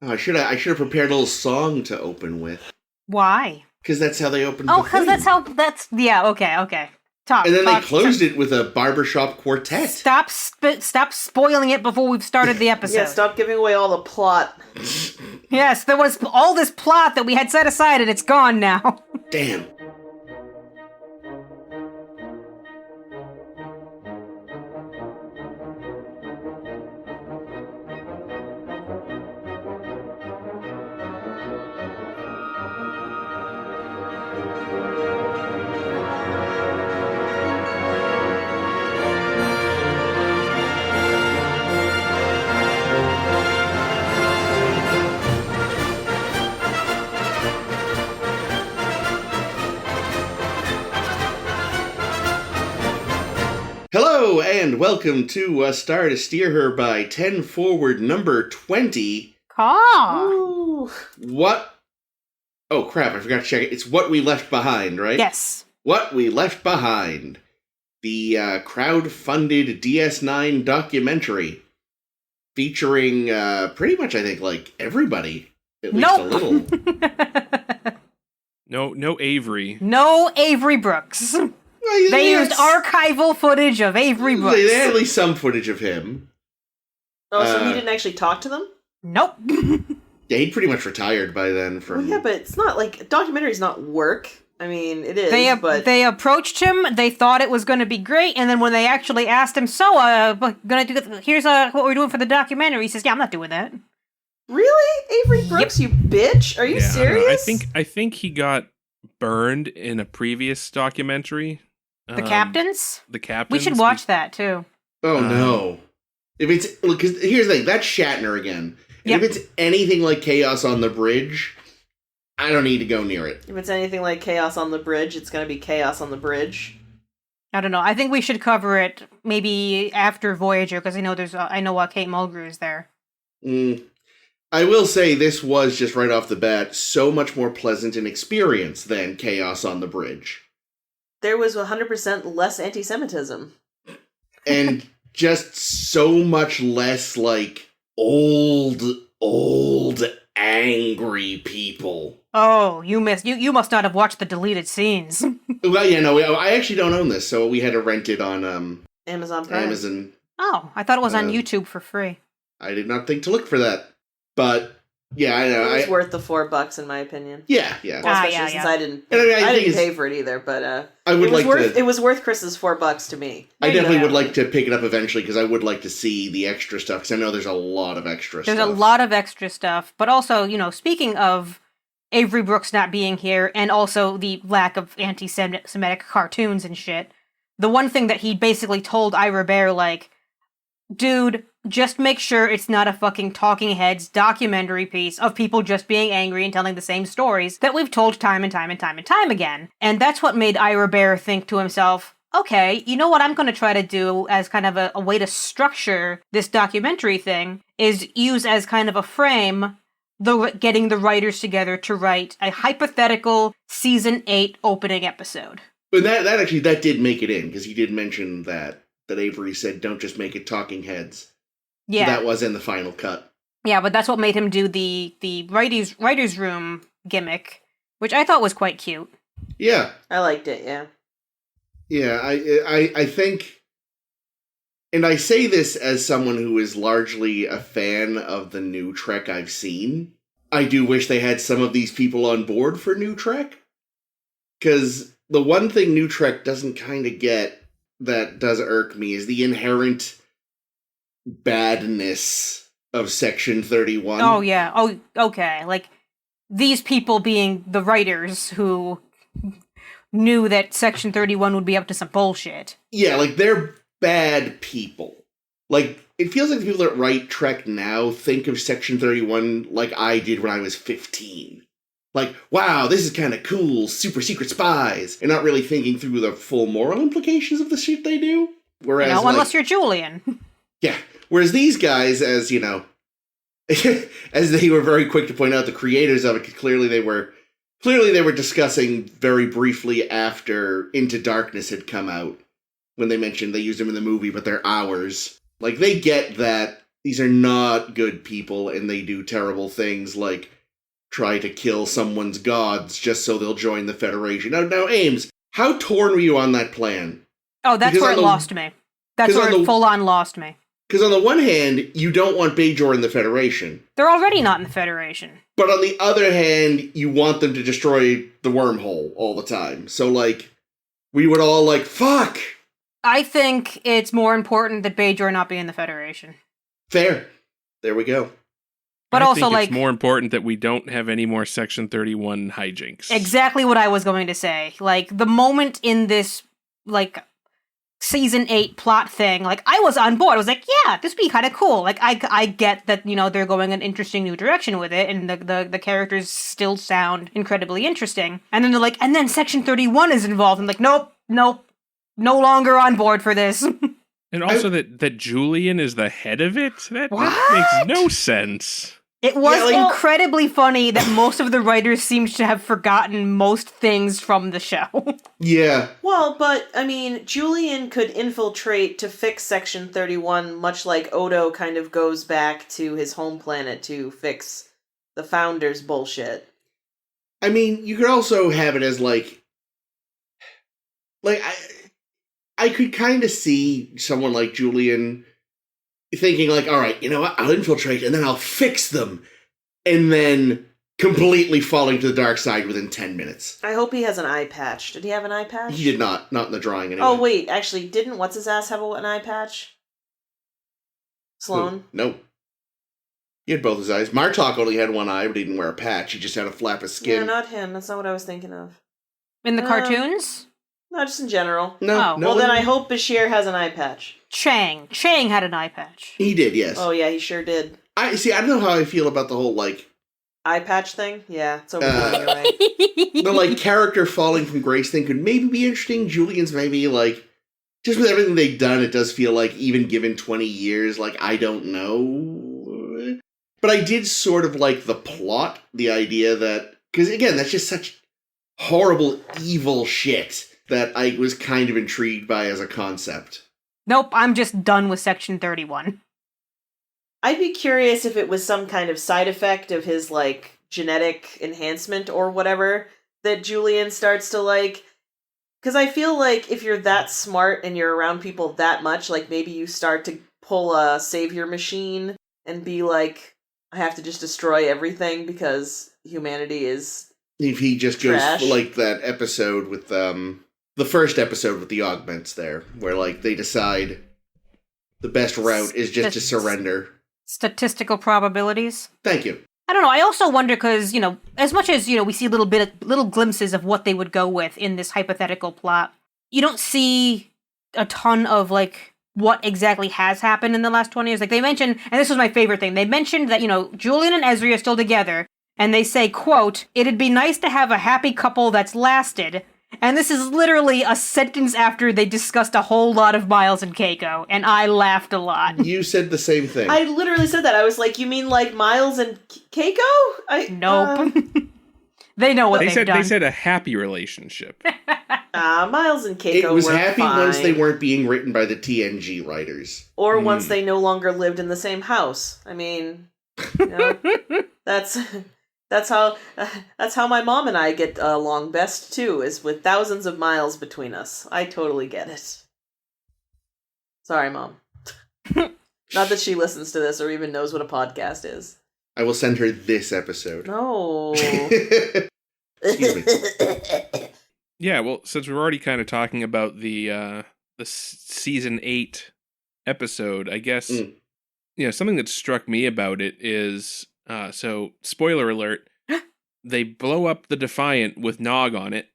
Oh, I should have prepared a little song to open with. Why? Because that's how they opened Oh, the because thing. yeah, okay. Talk. And then they closed it with a barbershop quartet. Stop spoiling it before we've started the episode. Yeah, stop giving away all the plot. Yes, there was all this plot that we had set aside and it's gone now. Damn. Hello, and welcome to A Star to Steer Her by 10 Forward number 20. Caw. What? Oh, crap, I forgot to check it. It's What We Left Behind, right? Yes. What We Left Behind. The crowd-funded DS9 documentary. Featuring pretty much, I think, like, everybody. At least a little. No Avery. No Avery Brooks. They used archival footage of Avery Brooks. They had at least some footage of him. Oh, so he didn't actually talk to them? Nope. Yeah, he'd pretty much retired by then from... Well, yeah, but it's not like... Documentary's not work. I mean, it is, but... They approached him, they thought it was going to be great, and then when they actually asked him, here's what we're doing for the documentary, he says, yeah, I'm not doing that. Really? Avery Brooks, you bitch? Are you serious? I think he got burned in a previous documentary. The Captains? The Captains. We should watch that, too. Oh, no. If it's... Because here's the thing, that's Shatner again. And if it's anything like Chaos on the Bridge, I don't need to go near it. If it's anything like Chaos on the Bridge, it's going to be Chaos on the Bridge. I don't know. I think we should cover it maybe after Voyager, because I know Kate Mulgrew is there. I will say this was, just right off the bat, so much more pleasant an experience than Chaos on the Bridge. There was 100% less anti-Semitism. And just so much less, like, old, angry people. Oh, you must not have watched the deleted scenes. Well, yeah, no, I actually don't own this, so we had to rent it on, Amazon Prime. Amazon. Oh, I thought it was on YouTube for free. I did not think to look for that. But, yeah, I know. It was worth the $4 in my opinion. Yeah. Well, especially since I didn't pay for it either, but it was worth Chris's $4 to me. I definitely would like to pick it up eventually, because I would like to see the extra stuff, because I know there's a lot of extra stuff. There's a lot of extra stuff, but also, speaking of Avery Brooks not being here, and also the lack of anti-Semitic cartoons and shit, the one thing that he basically told Ira Bear, like, dude, just make sure it's not a fucking Talking Heads documentary piece of people just being angry and telling the same stories that we've told time and time and time and time again. And that's what made Ira Bear think to himself, okay, you know what I'm going to try to do as kind of a way to structure this documentary thing is use as kind of a frame getting the writers together to write a hypothetical season 8 opening episode. But that did make it in, because he did mention that Avery said, don't just make it Talking Heads. Yeah. So that was in the final cut. Yeah, but that's what made him do the writer's room gimmick, which I thought was quite cute. Yeah. I liked it, yeah. Yeah, I think, and I say this as someone who is largely a fan of the new Trek I've seen, I do wish they had some of these people on board for new Trek. Because the one thing new Trek doesn't kind of get that does irk me is the inherent badness of Section 31. Oh, yeah. Oh, okay. Like, these people being the writers who knew that Section 31 would be up to some bullshit. Yeah, like, they're bad people. Like, it feels like the people that write Trek now think of Section 31 like I did when I was 15. Like, wow, this is kind of cool, super secret spies, and not really thinking through the full moral implications of the shit they do. Whereas, unless you're Julian. Yeah, whereas these guys, as, as they were very quick to point out, the creators of it, clearly they were discussing very briefly after Into Darkness had come out, when they mentioned they used them in the movie, but they're ours. Like, they get that these are not good people, and they do terrible things like try to kill someone's gods just so they'll join the Federation. Now, Ames, how torn were you on that plan? Oh, that's where it lost me. That's where it full-on lost me. Because on the one hand, you don't want Bajor in the Federation. They're already not in the Federation. But on the other hand, you want them to destroy the wormhole all the time. So, like, we would all, like, fuck! I think it's more important that Bajor not be in the Federation. Fair. There we go. But also, like, it's more important that we don't have any more Section 31 hijinks. Exactly what I was going to say. Like, the moment in this, like, Season 8 plot thing, like, I was on board. I was like, yeah, this would be kind of cool. Like, I get that, you know, they're going an interesting new direction with it, and the characters still sound incredibly interesting. And then they're like, and then Section 31 is involved. I'm like, nope, no longer on board for this. And also that Julian is the head of it? That makes no sense. It was incredibly funny that most of the writers seemed to have forgotten most things from the show. Yeah. Well, but, I mean, Julian could infiltrate to fix Section 31, much like Odo kind of goes back to his home planet to fix the Founders bullshit. I mean, you could also have it as, like I could kind of see someone like Julian thinking, like, all right, you know what, I'll infiltrate and then I'll fix them, and then completely falling to the dark side within 10 minutes. I hope he has an eye patch. Did he have an eye patch? He did not in the drawing anyway. Oh, wait, actually, didn't What's-His-Ass have an eye patch? Sloane? No. He had both his eyes. Martok only had one eye, but he didn't wear a patch. He just had a flap of skin. Yeah, not him. That's not what I was thinking of. In the cartoons? No, just in general. No. Well, then I hope Bashir has an eye patch. Chang had an eye patch. He did, yes. Oh, yeah, he sure did. I don't know how I feel about the whole, like... eye patch thing? Yeah, it's overblown, you're right. The, like, character falling from grace thing could maybe be interesting. Julian's maybe, like... Just with everything they've done, it does feel like, even given 20 years, like, I don't know. But I did sort of like the plot, the idea that... Because, again, that's just such horrible, evil shit that I was kind of intrigued by as a concept. Nope, I'm just done with Section 31. I'd be curious if it was some kind of side effect of his, like, genetic enhancement or whatever that Julian starts to, like... Because I feel like if you're that smart and you're around people that much, like, maybe you start to pull a savior machine and be like, I have to just destroy everything because humanity is If he just trash. Goes like that episode with, the first episode with the augments there, where, like, they decide the best route is just to surrender. Statistical probabilities? Thank you. I don't know, I also wonder, because, you know, as much as, you know, we see little glimpses of what they would go with in this hypothetical plot, you don't see a ton of, like, what exactly has happened in the last 20 years. Like, they mentioned, and this was my favorite thing, they mentioned that, you know, Julian and Ezri are still together, and they say, quote, "It'd be nice to have a happy couple that's lasted." And this is literally a sentence after they discussed a whole lot of Miles and Keiko, and I laughed a lot. You said the same thing. I literally said that. I was like, you mean like Miles and Keiko? Nope. They know what they've done. They said a happy relationship. Miles and Keiko It was were happy fine. once they weren't being written by the TNG writers. Or once they no longer lived in the same house. I mean, you know, that's how my mom and I get along best, too, is with thousands of miles between us. I totally get it. Sorry, Mom. Not that she listens to this or even knows what a podcast is. I will send her this episode. No. Excuse me. Yeah, well, since we're already kind of talking about the season 8 episode, I guess, you know, something that struck me about it is... so, spoiler alert, they blow up the Defiant with Nog on it.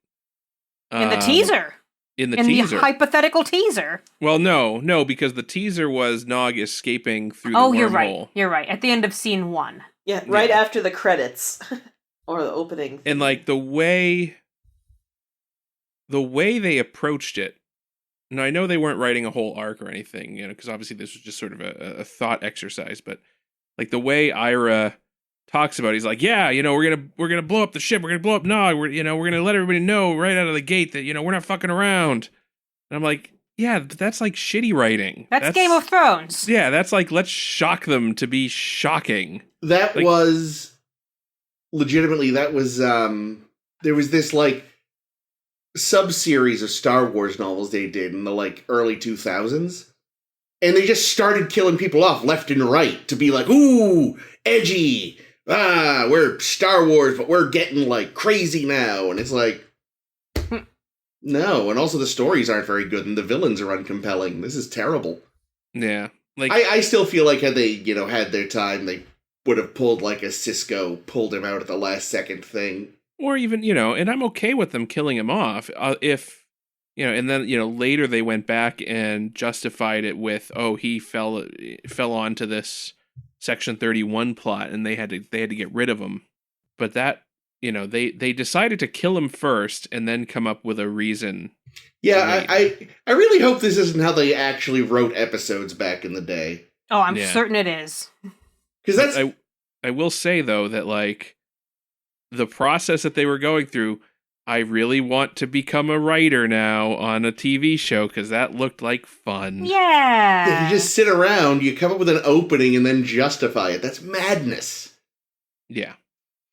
In the teaser. In the hypothetical teaser. Well, no, because the teaser was Nog escaping through the wormhole. You're right. At the end of scene 1. Yeah, right after the credits. Or the opening. And, like, the way they approached it, and I know they weren't writing a whole arc or anything, you know, because obviously this was just sort of a thought exercise, but, like, the way Ira talks about it, he's like, yeah, you know, we're gonna blow up the ship, we're gonna blow up Nog, we're gonna let everybody know right out of the gate that, you know, we're not fucking around. And I'm like, Yeah, but that's like shitty writing. That's Game of Thrones. Yeah, that's like, let's shock them to be shocking. That Like, was legitimately, there was this like sub-series of Star Wars novels they did in the like early 2000s. And they just started killing people off left and right to be like, ooh, edgy. We're Star Wars, but we're getting like crazy now. And it's like, no. And also the stories aren't very good and the villains are uncompelling. This is terrible. yeah. Like, I still feel like had they, had their time, they would have pulled like a Cisco, pulled him out at the last second thing. or even, and I'm okay with them killing him off if, and then, later they went back and justified it with, oh, he fell onto this Section 31 plot and they had to get rid of him. But that, they decided to kill him first and then come up with a reason. Yeah, I really hope this isn't how they actually wrote episodes back in the day. Oh, I'm certain it is. Because that's... I will say, though, that, like, the process that they were going through, I really want to become a writer now on a TV show, because that looked like fun. Yeah! If you just sit around, you come up with an opening and then justify it. That's madness. Yeah.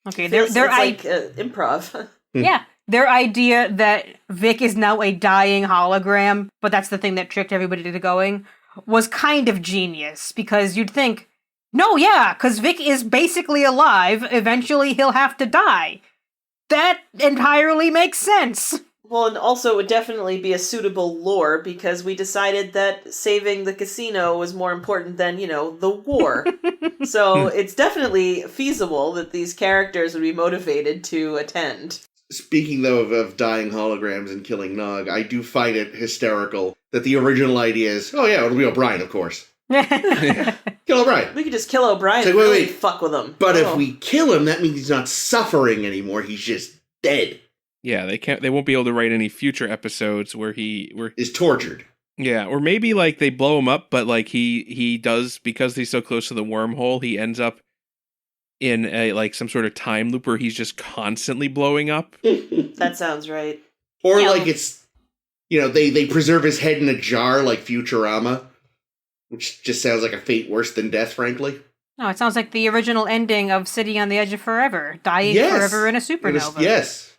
Okay, it's like improv. Yeah. Their idea that Vic is now a dying hologram, but that's the thing that tricked everybody into going, was kind of genius, because you'd think, no, yeah, because Vic is basically alive, eventually he'll have to die. That entirely makes sense. Well, and also it would definitely be a suitable lore, because we decided that saving the casino was more important than, the war. So it's definitely feasible that these characters would be motivated to attend. Speaking, though, of dying holograms and killing Nog, I do find it hysterical that the original idea is, oh yeah, it'll be O'Brien, of course. Kill O'Brien. We could just kill O'Brien and really fuck with him. But if we kill him, that means he's not suffering anymore, he's just dead. Yeah, they won't be able to write any future episodes where is tortured. Yeah, or maybe like they blow him up, but like he does, because he's so close to the wormhole, he ends up in a like some sort of time loop where he's just constantly blowing up. That sounds right. Or like it's, they preserve his head in a jar like Futurama, which just sounds like a fate worse than death, frankly. No, it sounds like the original ending of City on the Edge of Forever, dying forever in a supernova.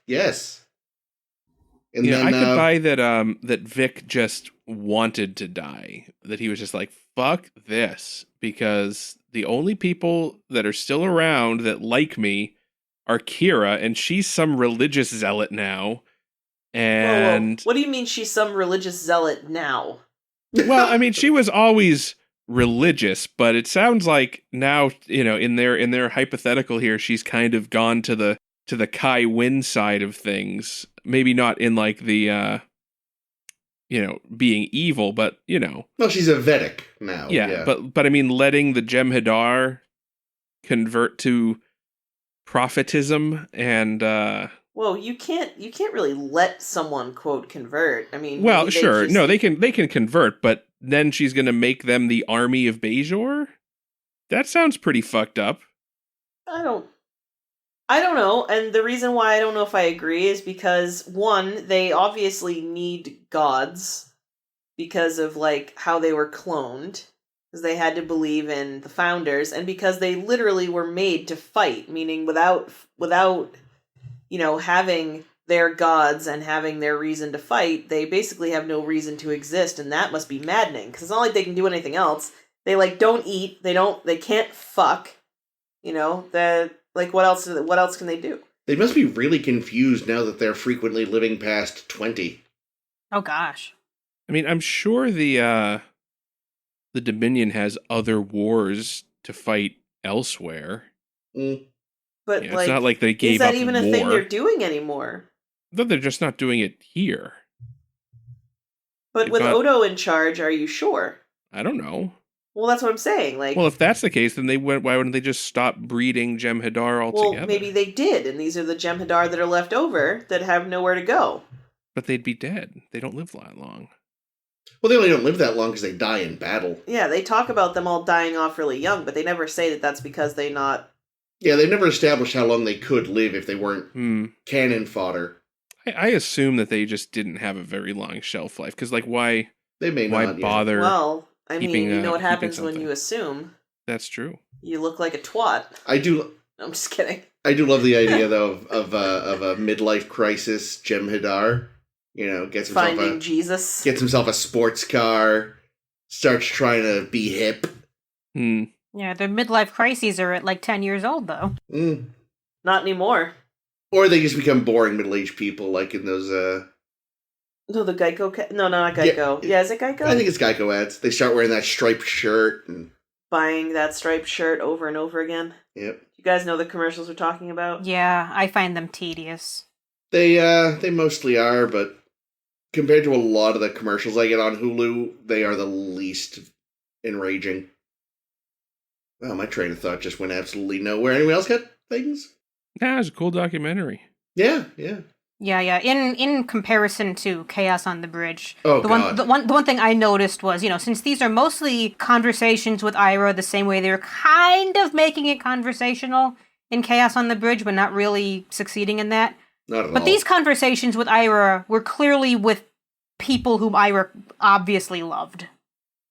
Yes. And then, I could buy that that Vic just wanted to die. That he was just like, fuck this. Because the only people that are still around that like me are Kira, and she's some religious zealot now. And whoa. What do you mean she's some religious zealot now? Well, I mean, she was always religious, but it sounds like now, in their hypothetical here, she's kind of gone to the Kai Wynn side of things. Maybe not in like the being evil, but Well, she's a Vedic now. Yeah. But I mean, letting the Jem'Hadar convert to prophetism and Well, you can't really let someone quote convert. I mean, well, sure, no, they can convert, but then she's gonna make them the army of Bajor. That sounds pretty fucked up. I don't know, and the reason why I don't know if I agree is because, one, they obviously need gods because of, like, how they were cloned, because they had to believe in the founders, and because they literally were made to fight, meaning without having their gods and having their reason to fight, they basically have no reason to exist, and that must be maddening, because it's not like they can do anything else. They, like, don't eat, they can't fuck, like, what else can they do? They must be really confused now that they're frequently living past 20. Oh, gosh. I mean, I'm sure the Dominion has other wars to fight elsewhere. But, it's not like they gave up war. Is that even a thing they're doing anymore? No, they're just not doing it here. But with Odo in charge, are you sure? I don't know. Well, that's what I'm saying. Like, well, if that's the case, then why wouldn't they just stop breeding Jem'Hadar altogether? Well, maybe they did, and these are the Jem'Hadar that are left over that have nowhere to go. But they'd be dead. They don't live that long. Well, they only don't live that long because they die in battle. Yeah, they talk about them all dying off really young, but they never say that that's because they not... Yeah, they never established how long they could live if they weren't cannon fodder. I assume that they just didn't have a very long shelf life, because, like, why... They may Why not. bother? Well, I mean, keeping, you know what keeping happens when something. you assume. That's true. You look like a twat. I do. I'm just kidding. I do love the idea though of a midlife crisis. Jem Hadar, gets himself a sports car, starts trying to be hip. Yeah, their midlife crises are at like 10 years old, though. Not anymore. Or they just become boring middle-aged people, like in those. No, the Geico. No, not Geico. Yeah, is it Geico? I think it's Geico ads. They start wearing that striped shirt and buying that striped shirt over and over again. Yep. You guys know the commercials we're talking about? Yeah, I find them tedious. They mostly are, but compared to a lot of the commercials I get on Hulu, they are the least enraging. Well, my train of thought just went absolutely nowhere. Anyone else got things? Yeah, it's a cool documentary. Yeah. Yeah. In comparison to Chaos on the Bridge, the one thing I noticed was, since these are mostly conversations with Ira, the same way they're kind of making it conversational in Chaos on the Bridge, but not really succeeding in that. Not at all. But these conversations with Ira were clearly with people whom Ira obviously loved.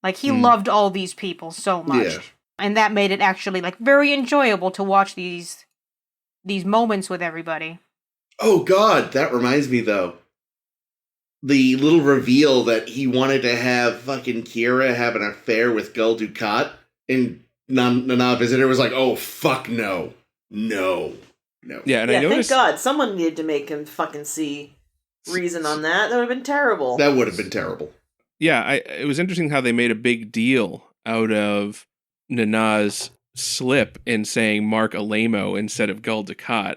Like, he loved all these people so much. Yeah. And that made it actually, like, very enjoyable to watch these moments with everybody. Oh, God, that reminds me, though. The little reveal that he wanted to have fucking Kira have an affair with Gul Dukat, and Nana Visitor was like, oh, fuck no. No. Yeah, and I noticed... thank God. Someone needed to make him fucking see reason on that. That would have been terrible. That would have been terrible. Yeah, it was interesting how they made a big deal out of Nana's slip in saying Mark Alamo instead of Gul Dukat.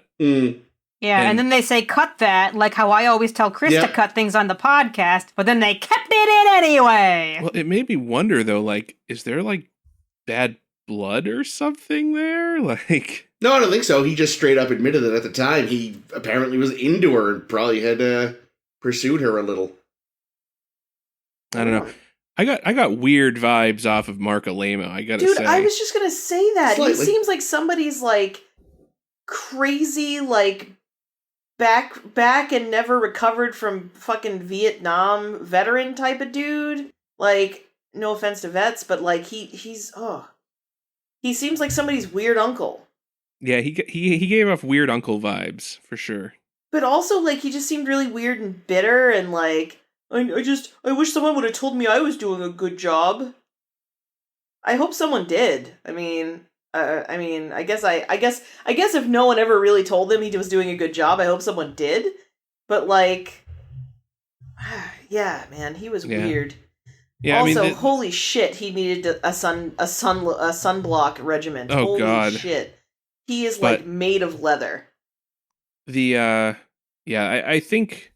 Yeah, and then they say, cut that, like how I always tell Chris to cut things on the podcast, but then they kept it in anyway! Well, it made me wonder, though, like, is there, like, bad blood or something there? Like... No, I don't think so. He just straight up admitted that at the time he apparently was into her and probably had pursued her a little. I don't know. I got weird vibes off of Mark Alamo, I gotta say. Dude, I was just gonna say that. Slightly. He seems like somebody's, like, crazy, like, back and never recovered from fucking Vietnam veteran type of dude. Like, no offense to vets, but, like, he seems like somebody's weird uncle. Yeah, he gave off weird uncle vibes, for sure. But also, like, he just seemed really weird and bitter and, like, I wish someone would have told me I was doing a good job. I hope someone did. I guess if no one ever really told him he was doing a good job, I hope someone did. But, like, yeah, man, he was weird. Yeah, also, holy shit, he needed a sunblock regimen. Oh, holy God. shit. He is, like, made of leather. I think,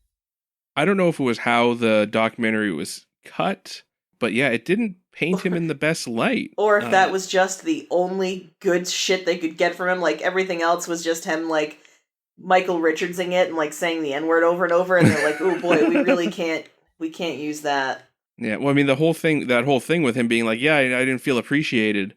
I don't know if it was how the documentary was cut, but yeah, it didn't paint him in the best light. Or if that was just the only good shit they could get from him, like, everything else was just him, like, Michael Richardsing it and, like, saying the N-word over and over, and they're like, oh boy, we can't use that. Yeah, well, I mean, that whole thing with him being like, yeah, I didn't feel appreciated.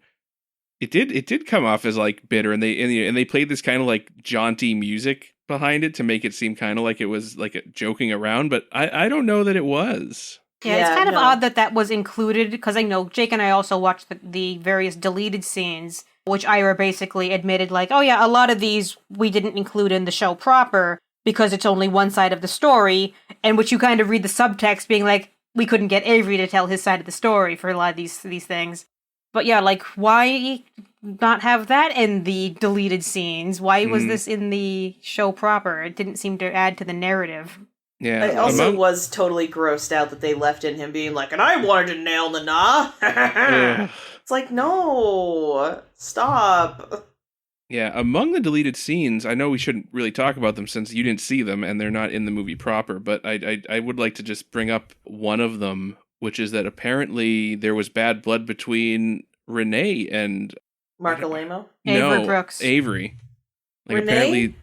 It did come off as, like, bitter, and they played this kind of, like, jaunty music behind it to make it seem kind of like it was, like, joking around, but I don't know that it was. Yeah, it's kind of odd that was included, because I know Jake and I also watched the various deleted scenes, which Ira basically admitted, like, oh yeah, a lot of these we didn't include in the show proper, because it's only one side of the story, and which you kind of read the subtext being like, we couldn't get Avery to tell his side of the story for a lot of these things. But yeah, like, why not have that in the deleted scenes? Why was this in the show proper? It didn't seem to add to the narrative. Yeah. I also was totally grossed out that they left in him being like, and I wanted to nail Nana. It's like, no, stop. Yeah, among the deleted scenes, I know we shouldn't really talk about them since you didn't see them and they're not in the movie proper, but I would like to just bring up one of them, which is that apparently there was bad blood between Renee and... Mark Alamo? Avery Brooks. Avery. Like, Renee? apparently...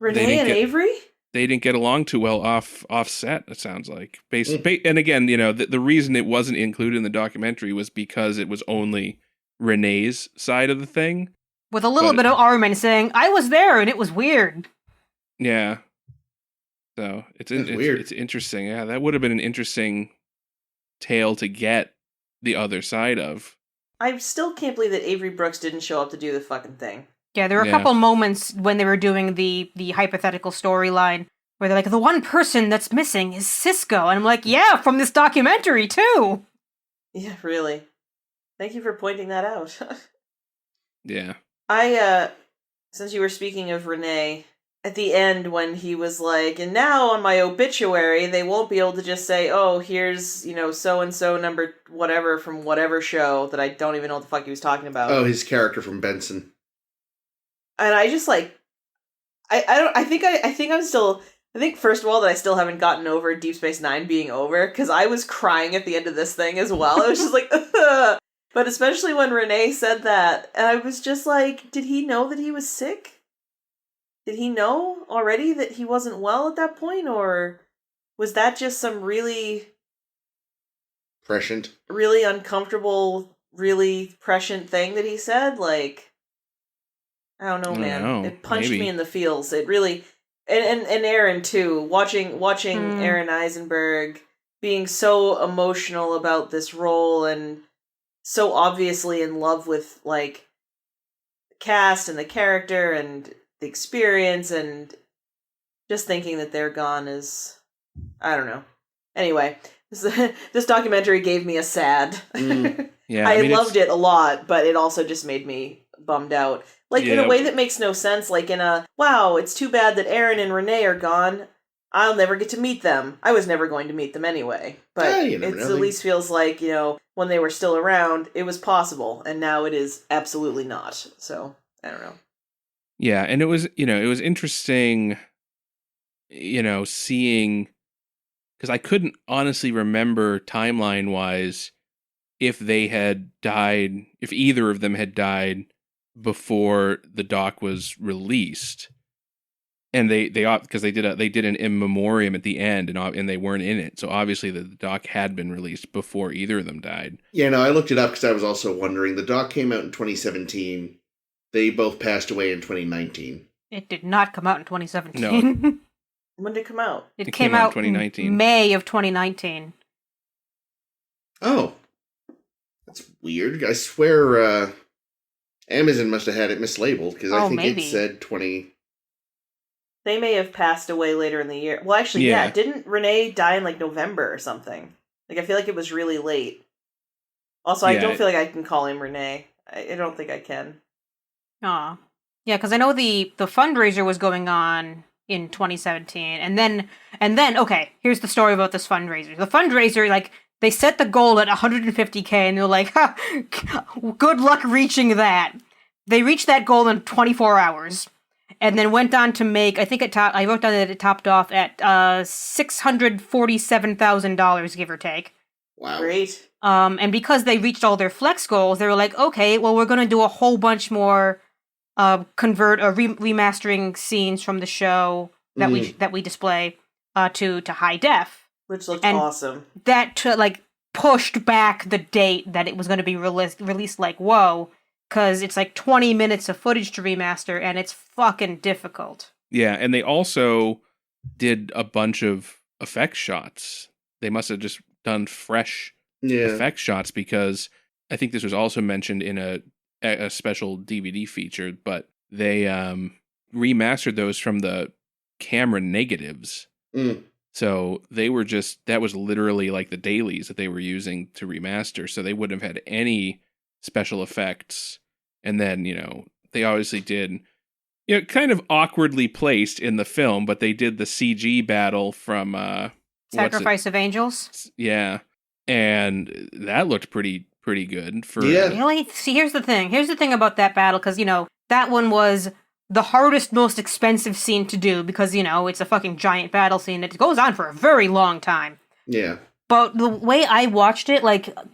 Renee and Avery? They didn't get along too well off set, it sounds like. And again, the reason it wasn't included in the documentary was because it was only Renee's side of the thing. With a little bit of Armin saying, I was there and it was weird. Yeah. So, it's weird. It's interesting. Yeah, that would have been an interesting tail to get the other side of. I still can't believe that Avery Brooks didn't show up to do the fucking thing. Yeah, there were a couple moments when they were doing the hypothetical storyline where they're like, the one person that's missing is Cisco. And I'm like, yeah, from this documentary, too. Yeah, really. Thank you for pointing that out. Yeah. Since you were speaking of Renee, at the end when he was like, and now on my obituary, they won't be able to just say, oh, here's, so-and-so number whatever from whatever show that I don't even know what the fuck he was talking about. Oh, his character from Benson. And I just like, I think first of all that I still haven't gotten over Deep Space Nine being over, because I was crying at the end of this thing as well. I was just like, ugh. But especially when Renee said that, and I was just like, did he know that he was sick? Did he know already that he wasn't well at that point, or was that just some really prescient, really uncomfortable, really prescient thing that he said? Like, I don't know, man. It punched me in the feels. It really, and Aaron too. Watching Aaron Eisenberg being so emotional about this role and so obviously in love with like the cast and the character and the experience, and just thinking that they're gone is, I don't know. Anyway, this documentary gave me a sad. Yeah, I loved it a lot, but it also just made me bummed out. Like, in a way that makes no sense. Like, wow, it's too bad that Aaron and Renee are gone. I'll never get to meet them. I was never going to meet them anyway. But it at least feels like, when they were still around, it was possible. And now it is absolutely not. So, I don't know. Yeah, and it was, it was interesting, seeing, because I couldn't honestly remember timeline-wise if they had died, if either of them had died before the doc was released. And they because they did an in memoriam at the end, and they weren't in it, so obviously the doc had been released before either of them died. Yeah, no, I looked it up because I was also wondering. The doc came out in 2017. They both passed away in 2019. It did not come out in 2017. No. When did it come out? It came out in 2019. May of 2019. Oh, that's weird. I swear Amazon must have had it mislabeled because I think it said 20. They may have passed away later in the year. Well, actually, yeah. Didn't Renee die in like November or something? Like, I feel like it was really late. Also, I don't feel like I can call him Renee. I don't think I can. Aw. Yeah, because I know the fundraiser was going on in 2017, and then okay, here's the story about this fundraiser. The fundraiser, like, they set the goal at 150K, and they're like, good luck reaching that. They reached that goal in 24 hours. And then went on to make, I wrote down that it topped off at $647,000, give or take. Wow. Great. And because they reached all their flex goals, they were like, okay, well, we're going to do a whole bunch more remastering scenes from the show that we display to high def. Which looked awesome. That, pushed back the date that it was going to be released like, whoa. Because it's like 20 minutes of footage to remaster, and it's fucking difficult. Yeah, and they also did a bunch of effect shots. They must have just done fresh effect shots, because I think this was also mentioned in a special DVD feature, but they remastered those from the camera negatives. So they were that was literally like the dailies that they were using to remaster, so they wouldn't have had any special effects. And then, they obviously did, kind of awkwardly placed in the film, but they did the CG battle from Sacrifice of Angels. Yeah, and that looked pretty good. Really? See, here's the thing about that battle, because that one was the hardest, most expensive scene to do, because it's a fucking giant battle scene that goes on for a very long time. Yeah. But the way I watched it,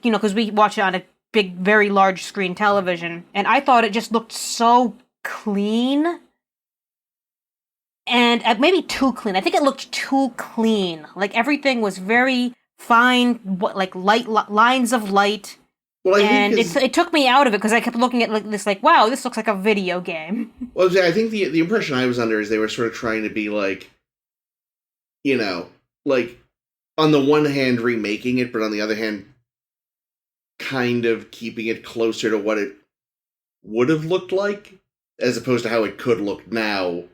because we watched it on a big, very large screen television, and I thought it just looked so clean. And maybe too clean. I think it looked too clean. Like, everything was very fine, light lines of light. Well, it took me out of it, because I kept looking at this wow, this looks like a video game. Well, I think the impression I was under is they were sort of trying to be on the one hand remaking it, but on the other hand kind of keeping it closer to what it would have looked like, as opposed to how it could look now,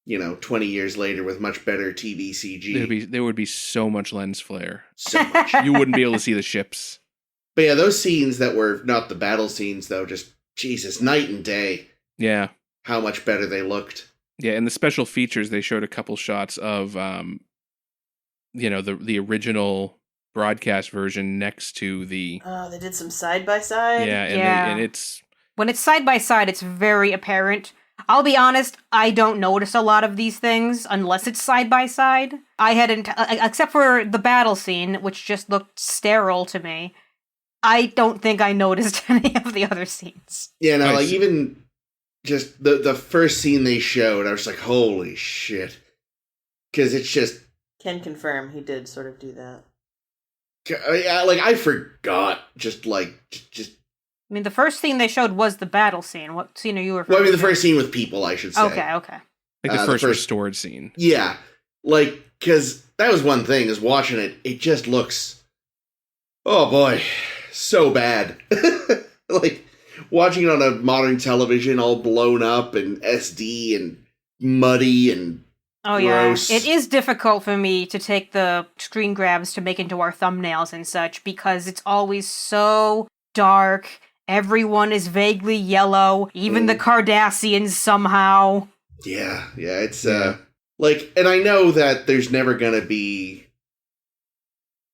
20 years later with much better TV CG. There would be so much lens flare. So much. You wouldn't be able to see the ships. But yeah, those scenes that were not the battle scenes, though, just, Jesus, night and day. Yeah. How much better they looked. Yeah, and the special features, they showed a couple shots of, the original broadcast version next to the... Oh, they did some side-by-side? Yeah, Yeah. and it's... When it's side-by-side, it's very apparent. I'll be honest, I don't notice a lot of these things unless it's side-by-side. I hadn't... except for the battle scene, which just looked sterile to me. I don't think I noticed any of the other scenes. Yeah, no, like, even just the first scene they showed, I was like, holy shit. Because it's just... Can confirm he did sort of do that. I forgot. Just... I mean, the first scene they showed was the battle scene. What scene are you referring to? Well, I mean, the first scene with people, I should say. Okay. Like the first restored scene. Yeah. Because that was one thing, is watching it, it just looks... Oh, boy. So bad. Watching it on a modern television, all blown up and SD and muddy and gross. Yeah. It is difficult for me to take the screen grabs to make into our thumbnails and such, because it's always so dark. Everyone is vaguely yellow, even the Cardassians somehow. Yeah, it's, and I know that there's never gonna be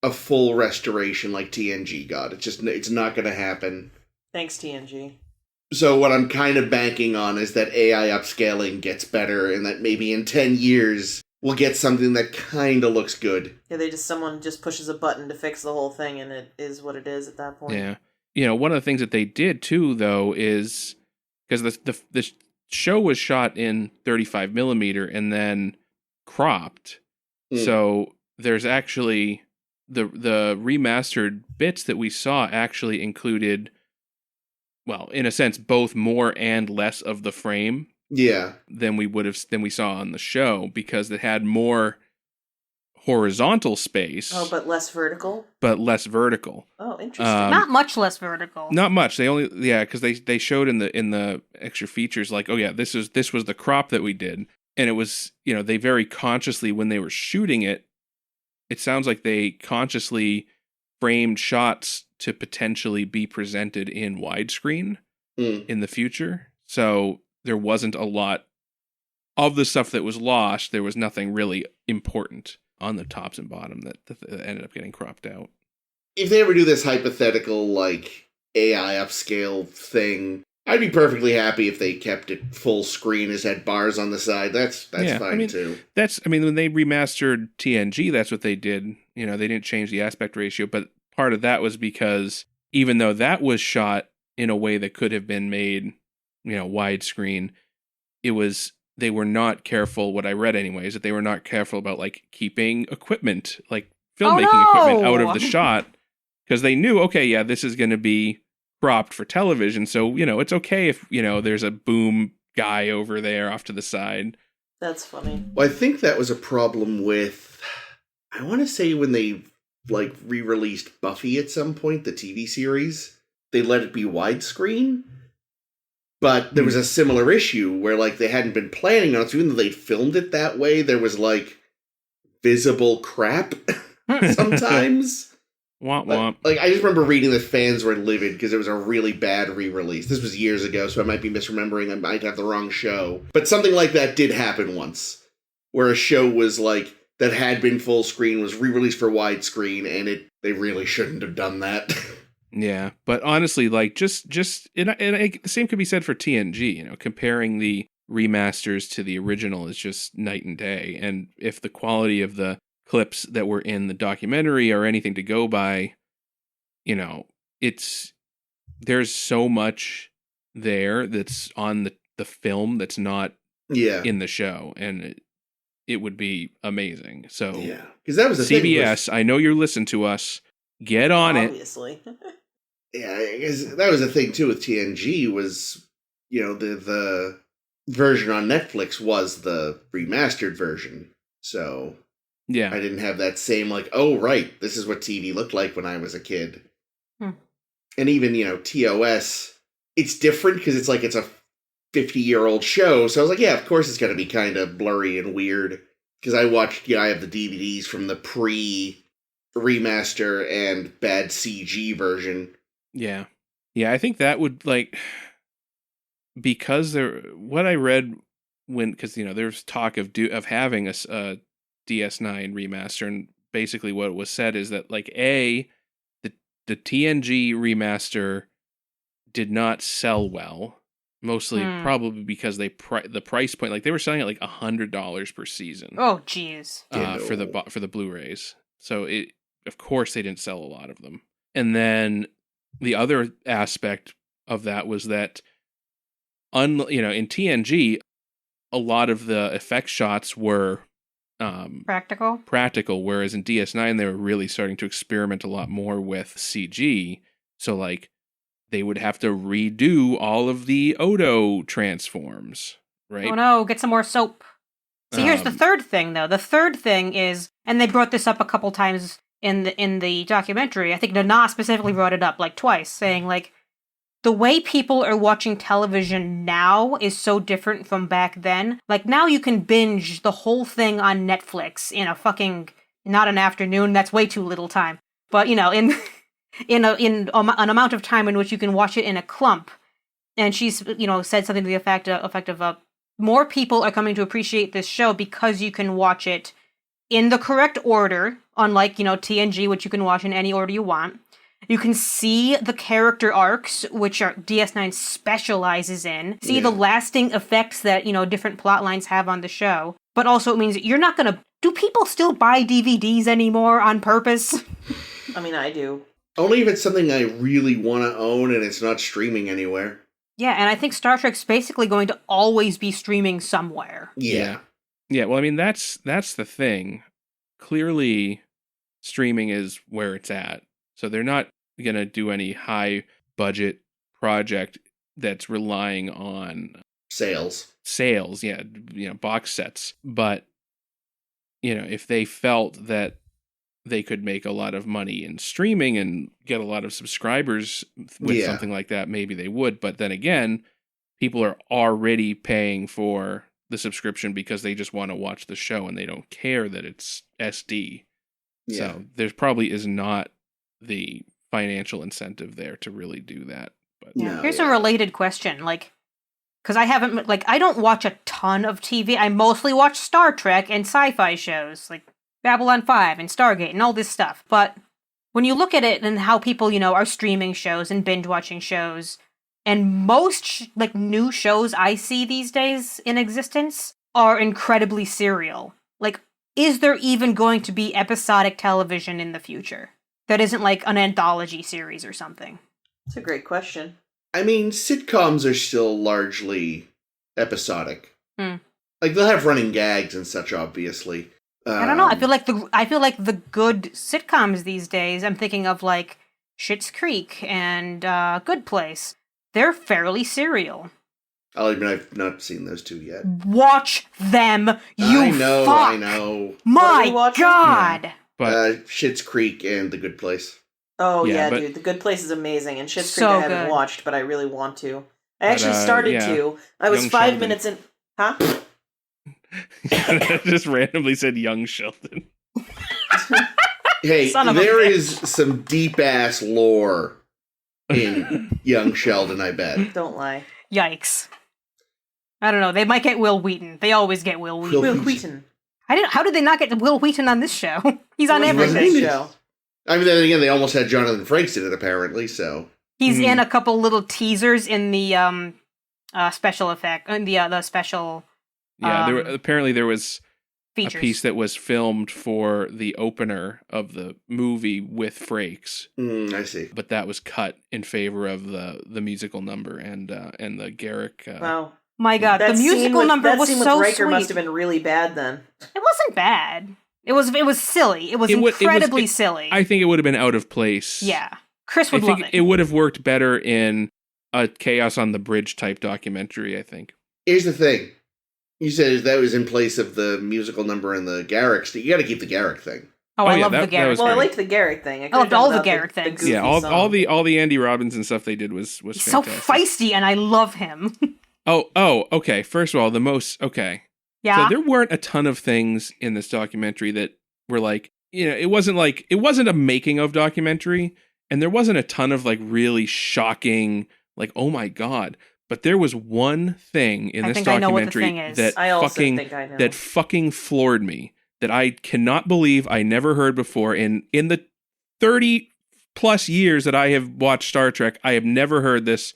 a full restoration like TNG got. It's not gonna happen. Thanks, TNG. So what I'm kind of banking on is that AI upscaling gets better, and that maybe in 10 years we'll get something that kind of looks good. Yeah, someone just pushes a button to fix the whole thing, and it is what it is at that point. Yeah. One of the things that they did too, though, is because the show was shot in 35 millimeter and then cropped. So there's actually the remastered bits that we saw actually included, well, in a sense, both more and less of the frame. Yeah. Than we saw on the show, because it had more horizontal space. Oh, but less vertical? But less vertical. Oh, interesting. Not much less vertical. Not much. Because they showed in the extra features, like, oh yeah, this was the crop that we did. And it was, they very consciously, when they were shooting it, it sounds like they consciously framed shots to potentially be presented in widescreen in the future. So there wasn't a lot of the stuff that was lost. There was nothing really important on the tops and bottom that ended up getting cropped out. If they ever do this hypothetical, AI upscale thing, I'd be perfectly happy if they kept it full screen, as had bars on the side. That's fine, too. When they remastered TNG, that's what they did. They didn't change the aspect ratio, but part of that was because even though that was shot in a way that could have been made, widescreen, they were not careful, what I read anyway, is that they were not careful about, keeping equipment, filmmaking equipment out of the shot, because they knew, okay, yeah, this is going to be cropped for television, so, it's okay if, there's a boom guy over there off to the side. That's funny. Well, I think that was a problem with, I want to say when they, re-released Buffy at some point, the TV series, they let it be widescreen. But there was a similar issue where, they hadn't been planning on it, so even though they filmed it that way, there was, visible crap sometimes. Womp womp. I just remember reading that fans were livid because it was a really bad re-release. This was years ago, so I might be misremembering. I might have the wrong show. But something like that did happen once, where a show was, that had been full screen, was re-released for widescreen, and they really shouldn't have done that. Yeah, but honestly, the same could be said for TNG. Comparing the remasters to the original is just night and day. And if the quality of the clips that were in the documentary are anything to go by, there's so much there that's on the film that's not in the show, and it would be amazing. So yeah, because that was the CBS. I know you're listening to us. Get on Obviously. Yeah, because that was the thing, too, with TNG was, the version on Netflix was the remastered version. So, Yeah. I didn't have that same, like, oh, right, this is what TV looked like when I was a kid. Hmm. And even, TOS, it's different because it's like it's a 50-year-old show. So I was like, yeah, of course it's going to be kind of blurry and weird. Because I watched, I have the DVDs from the pre-remaster and bad CG version. Yeah. Yeah, I think that would, because what I read because, there's talk of having a DS9 remaster, and basically what was said is that, the TNG remaster did not sell well, mostly probably because the price point, they were selling it $100 per season. Oh, jeez. For the Blu-rays. So of course they didn't sell a lot of them. And then the other aspect of that was that in TNG, a lot of the effect shots were practical, whereas in DS9 they were really starting to experiment a lot more with CG. So they would have to redo all of the Odo transforms, right? Oh no, get some more soap. See, here's the third thing, though. The third thing is, and they brought this up a couple times in the documentary. I think Nana specifically brought it up twice, saying the way people are watching television now is so different from back then. Now you can binge the whole thing on Netflix in a not an afternoon. That's way too little time. But in an amount of time in which you can watch it in a clump. And she's said something to the effect of more people are coming to appreciate this show because you can watch it in the correct order, unlike TNG, which you can watch in any order you want. You can see the character arcs, which DS9 specializes in. See the lasting effects that, different plot lines have on the show. But also it means you're not going to... Do people still buy DVDs anymore on purpose? I mean, I do. Only if it's something I really want to own and it's not streaming anywhere. Yeah, and I think Star Trek's basically going to always be streaming somewhere. Yeah. Yeah, well, I mean, that's the thing. Clearly, streaming is where it's at. So they're not going to do any high-budget project that's relying on... Sales, yeah, box sets. But, if they felt that they could make a lot of money in streaming and get a lot of subscribers with something like that, maybe they would. But then again, people are already paying for the subscription because they just want to watch the show and they don't care that it's SD. Yeah. So there probably is not the financial incentive there to really do that. But here's a related question, because I haven't, I don't watch a ton of TV. I mostly watch Star Trek and sci-fi shows, Babylon 5 and Stargate and all this stuff. But when you look at it and how people, are streaming shows and binge-watching shows, and most, new shows I see these days in existence are incredibly serial. Is there even going to be episodic television in the future that isn't, an anthology series or something? That's a great question. I mean, sitcoms are still largely episodic. They'll have running gags and such, obviously. I don't know. I feel like the good sitcoms these days, I'm thinking of Schitt's Creek and Good Place. They're fairly serial. I'll admit I've not seen those two yet. Watch them, you I know, fuck! I know. My God! Yeah. But Schitt's Creek and The Good Place. Oh, yeah, dude. The Good Place is amazing. And Schitt's Creek So I haven't good. watched, but I really want to. I actually started to. I was Young 5 Sheldon. minutes in... Huh? just randomly said Young Sheldon. Hey, Son of a there bitch. is some deep-ass lore in Young Sheldon, I bet. Don't lie. Yikes. I don't know. They might get Will Wheaton. They always get Will Wheaton. Will Wheaton. How did they not get Will Wheaton on this show? He's on He was everything. in this show. I mean, then again, they almost had Jonathan Frakes in it, apparently, so... He's in a couple little teasers in the special effect, in the special Yeah, apparently there was features. a piece that was filmed for the opener of the movie with Frakes, I see. but that was cut in favor of the musical number and the Garrick. Wow. My God, That the musical number was scene with so Riker sweet. must have been really bad then. It wasn't bad. It was silly. It was incredibly silly. I think it would have been out of place. Yeah. Chris I would love think it. it would have worked better in a Chaos on the Bridge type documentary, I think. Here's the thing. You said that was in place of the musical number in the Garrick. You got to keep the Garrick thing. Oh, I love the Garrick. Well, I liked the Garrick thing. I loved all the Garrick things. Yeah, all the Andy Robinson stuff they did was He's fantastic. so feisty, and I love him. Okay. First of all, Yeah. So there weren't a ton of things in this documentary that were like, it wasn't a making of documentary, and there wasn't a ton of like really shocking, like, oh my god. But there was one thing in this documentary that fucking floored me, that I cannot believe I never heard before. In the 30 plus years that I have watched Star Trek, I have never heard this,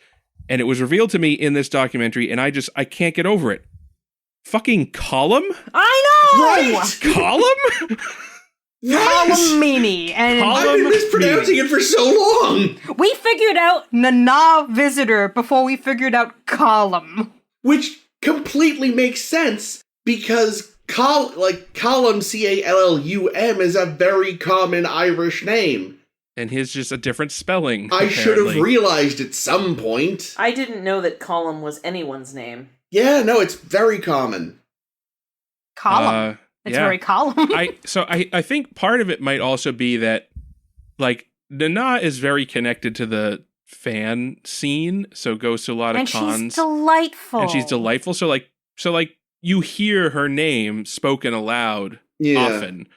and it was revealed to me in this documentary, and I can't get over it. Fucking column? I know! Right! Column Mimi. And I've been mispronouncing it for so long. We figured out Nana Visitor before we figured out column. Which completely makes sense, because Callum, C-A-L-L-U-M, is a very common Irish name. And his just a different spelling. I should have realized at some point. I didn't know that Column was anyone's name. Yeah, no, it's very common. Column. It's very column. I think part of it might also be that, like, Nana is very connected to the fan scene, so goes to a lot of cons. And she's delightful. So you hear her name spoken aloud often.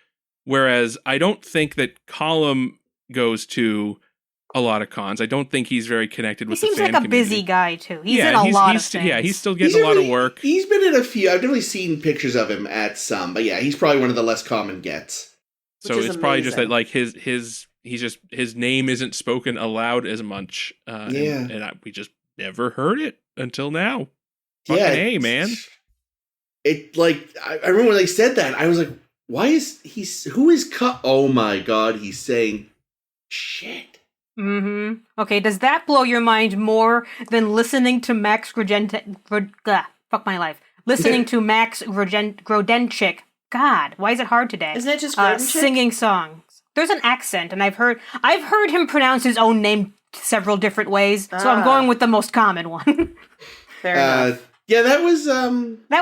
Whereas I don't think that Column goes to a lot of cons. I don't think he's very connected with the fan community. He seems like a busy guy, too. He's in a lot of things. Yeah, he's still getting a lot of work. He's been in a few. I've definitely seen pictures of him at some. But yeah, he's probably one of the less common gets. So it's probably just that, like, his name isn't spoken aloud as much. We just never heard it until now. Fucking hey, man. I remember when they said that, I was like, why is who is oh my god, he's saying shit. Mm-hmm. Okay, does that blow your mind more than listening to Max Grodenchik? God, why is it hard today? Isn't it just Grodenchik? Singing songs. There's an accent, and I've heard him pronounce his own name several different ways, so I'm going with the most common one. Fair enough. Yeah, that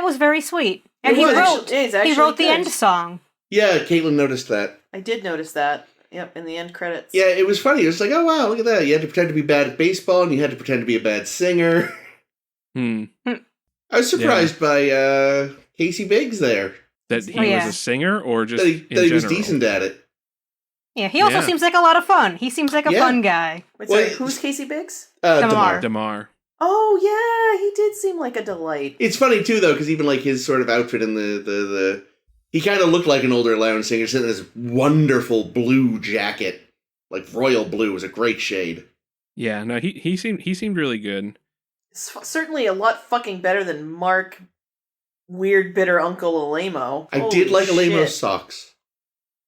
was very sweet. And he wrote the end song. Yeah, Caitlin noticed that. I did notice that. Yep, in the end credits. Yeah, it was funny. It was like, oh wow, look at that. You had to pretend to be bad at baseball, and you had to pretend to be a bad singer. I was surprised by Casey Biggs there. That he was a singer, or just that he was decent at it. Yeah, he also seems like a lot of fun. He seems like a fun guy. Wait, sorry, who's Casey Biggs? Damar. Oh yeah, he did seem like a delight. It's funny too, though, because even like his sort of outfit in the he kind of looked like an older lounge singer, sitting in this wonderful blue jacket, like royal blue. It was a great shade. Yeah, no, he seemed really good. It's certainly a lot fucking better than Mark, weird bitter Uncle Alamo. I did like Alamo's socks.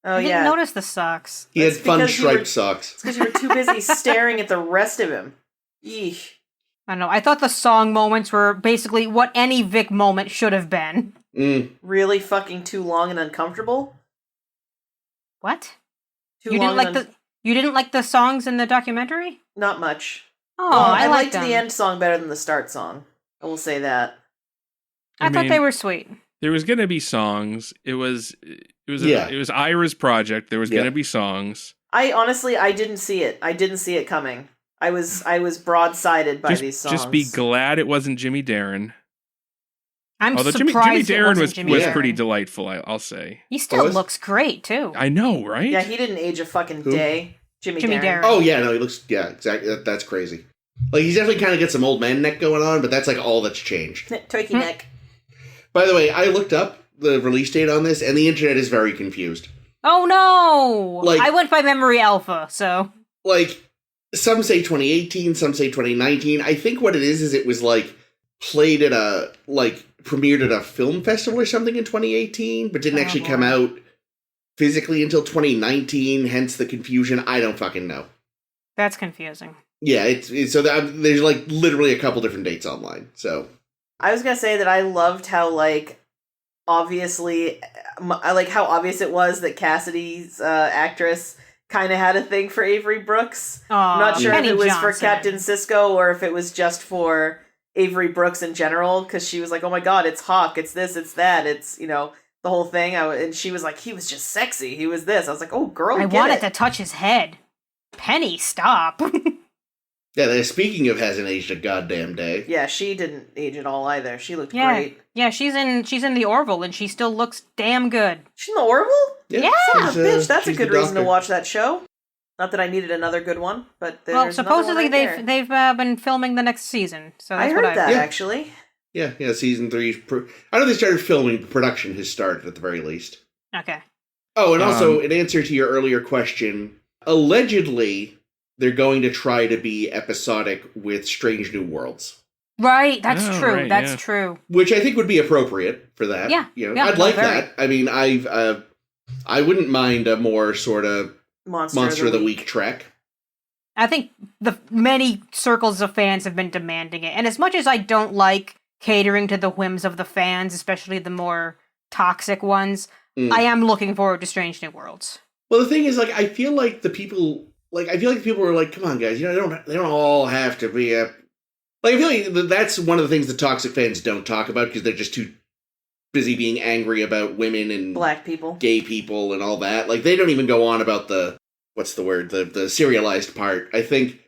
Oh, I didn't notice the socks. He had fun striped socks. It's because you were too busy staring at the rest of him. Eesh. I don't know. I thought the song moments were basically what any Vic moment should have been. Really fucking too long and uncomfortable? What? You didn't like the songs in the documentary? Not much. Oh, well, I liked them. The end song better than the start song. I will say that. I thought they were sweet. There was going to be songs. It was Ira's project. There was going to be songs. I didn't see it. I didn't see it coming. I was broadsided by these songs. Just be glad it wasn't Jimmy Darren. Although Jimmy surprised Darren was Darren. pretty delightful, I'll say. He still looks great too. I know, right? Yeah, he didn't age a fucking day. Jimmy Darren. Oh yeah, no, he looks exactly. That's crazy. Like he's definitely kind of got some old man neck going on, but that's like all that's changed. Turkey neck. By the way, I looked up the release date on this, and the internet is very confused. Oh no! I went by memory alpha, so some say 2018, some say 2019. I think what it is it was played at premiered at a film festival or something in 2018, but didn't actually come out physically until 2019. Hence the confusion. I don't fucking know. That's confusing. Yeah, it's so there's literally a couple different dates online. So I was gonna say that I loved how obviously how obvious it was that Cassidy's actress kind of had a thing for Avery Brooks. I'm not sure if it was for Captain Sisko or if it was just for Avery Brooks in general, because she was like, oh my god, it's Hawk, it's this, it's that, it's, you know, the whole thing. And she was like, he was just sexy, he was this. I was like, oh girl, I wanted to touch his head. Penny, stop. Yeah, speaking of hasn't aged a goddamn day. Yeah, she didn't age at all either. She looked great. Yeah, she's in the Orville and she still looks damn good. She's in the Orville? Yeah. Son of a bitch, that's a she's good the reason to doctor. watch that show. Not that I needed another good one, but there's Well, supposedly another one right they've been filming the next season. So there. I that's heard what that Yeah. actually. Yeah, season 3. I know they started filming. Production has started at the very least. Okay. Oh, and also, in answer to your earlier question, allegedly, they're going to try to be episodic with Strange New Worlds. Right, that's Oh, true. right, That's yeah. true. Which I think would be appropriate for that. Yeah, yeah, I'd like very. that. I mean, I wouldn't mind a more sort of Monster of the Week trek. I think the many circles of fans have been demanding it. And as much as I don't like catering to the whims of the fans, especially the more toxic ones, I am looking forward to Strange New Worlds. Well, the thing is, like, I feel like the people are like, come on, guys, you know, they don't all have to be a. Like, I feel like that's one of the things the toxic fans don't talk about because they're just too busy being angry about women and Black people. gay people and all that. Like, they don't even go on about the serialized part. I think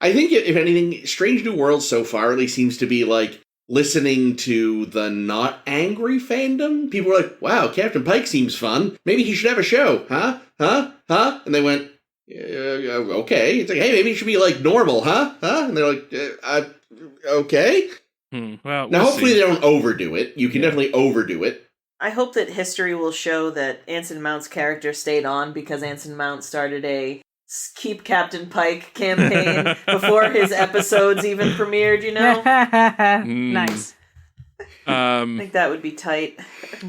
if anything, Strange New Worlds so far at least seems to be like listening to the not angry fandom. People were like, wow, Captain Pike seems fun. Maybe he should have a show. Huh? And they went, okay. It's like, hey, maybe it should be like normal, huh? And they're like, okay. Well, Now, we'll hopefully see. they don't overdo it. You can definitely overdo it. I hope that history will show that Anson Mount's character stayed on because Anson Mount started a Keep Captain Pike campaign before his episodes even premiered, you know? Nice. I think that would be tight.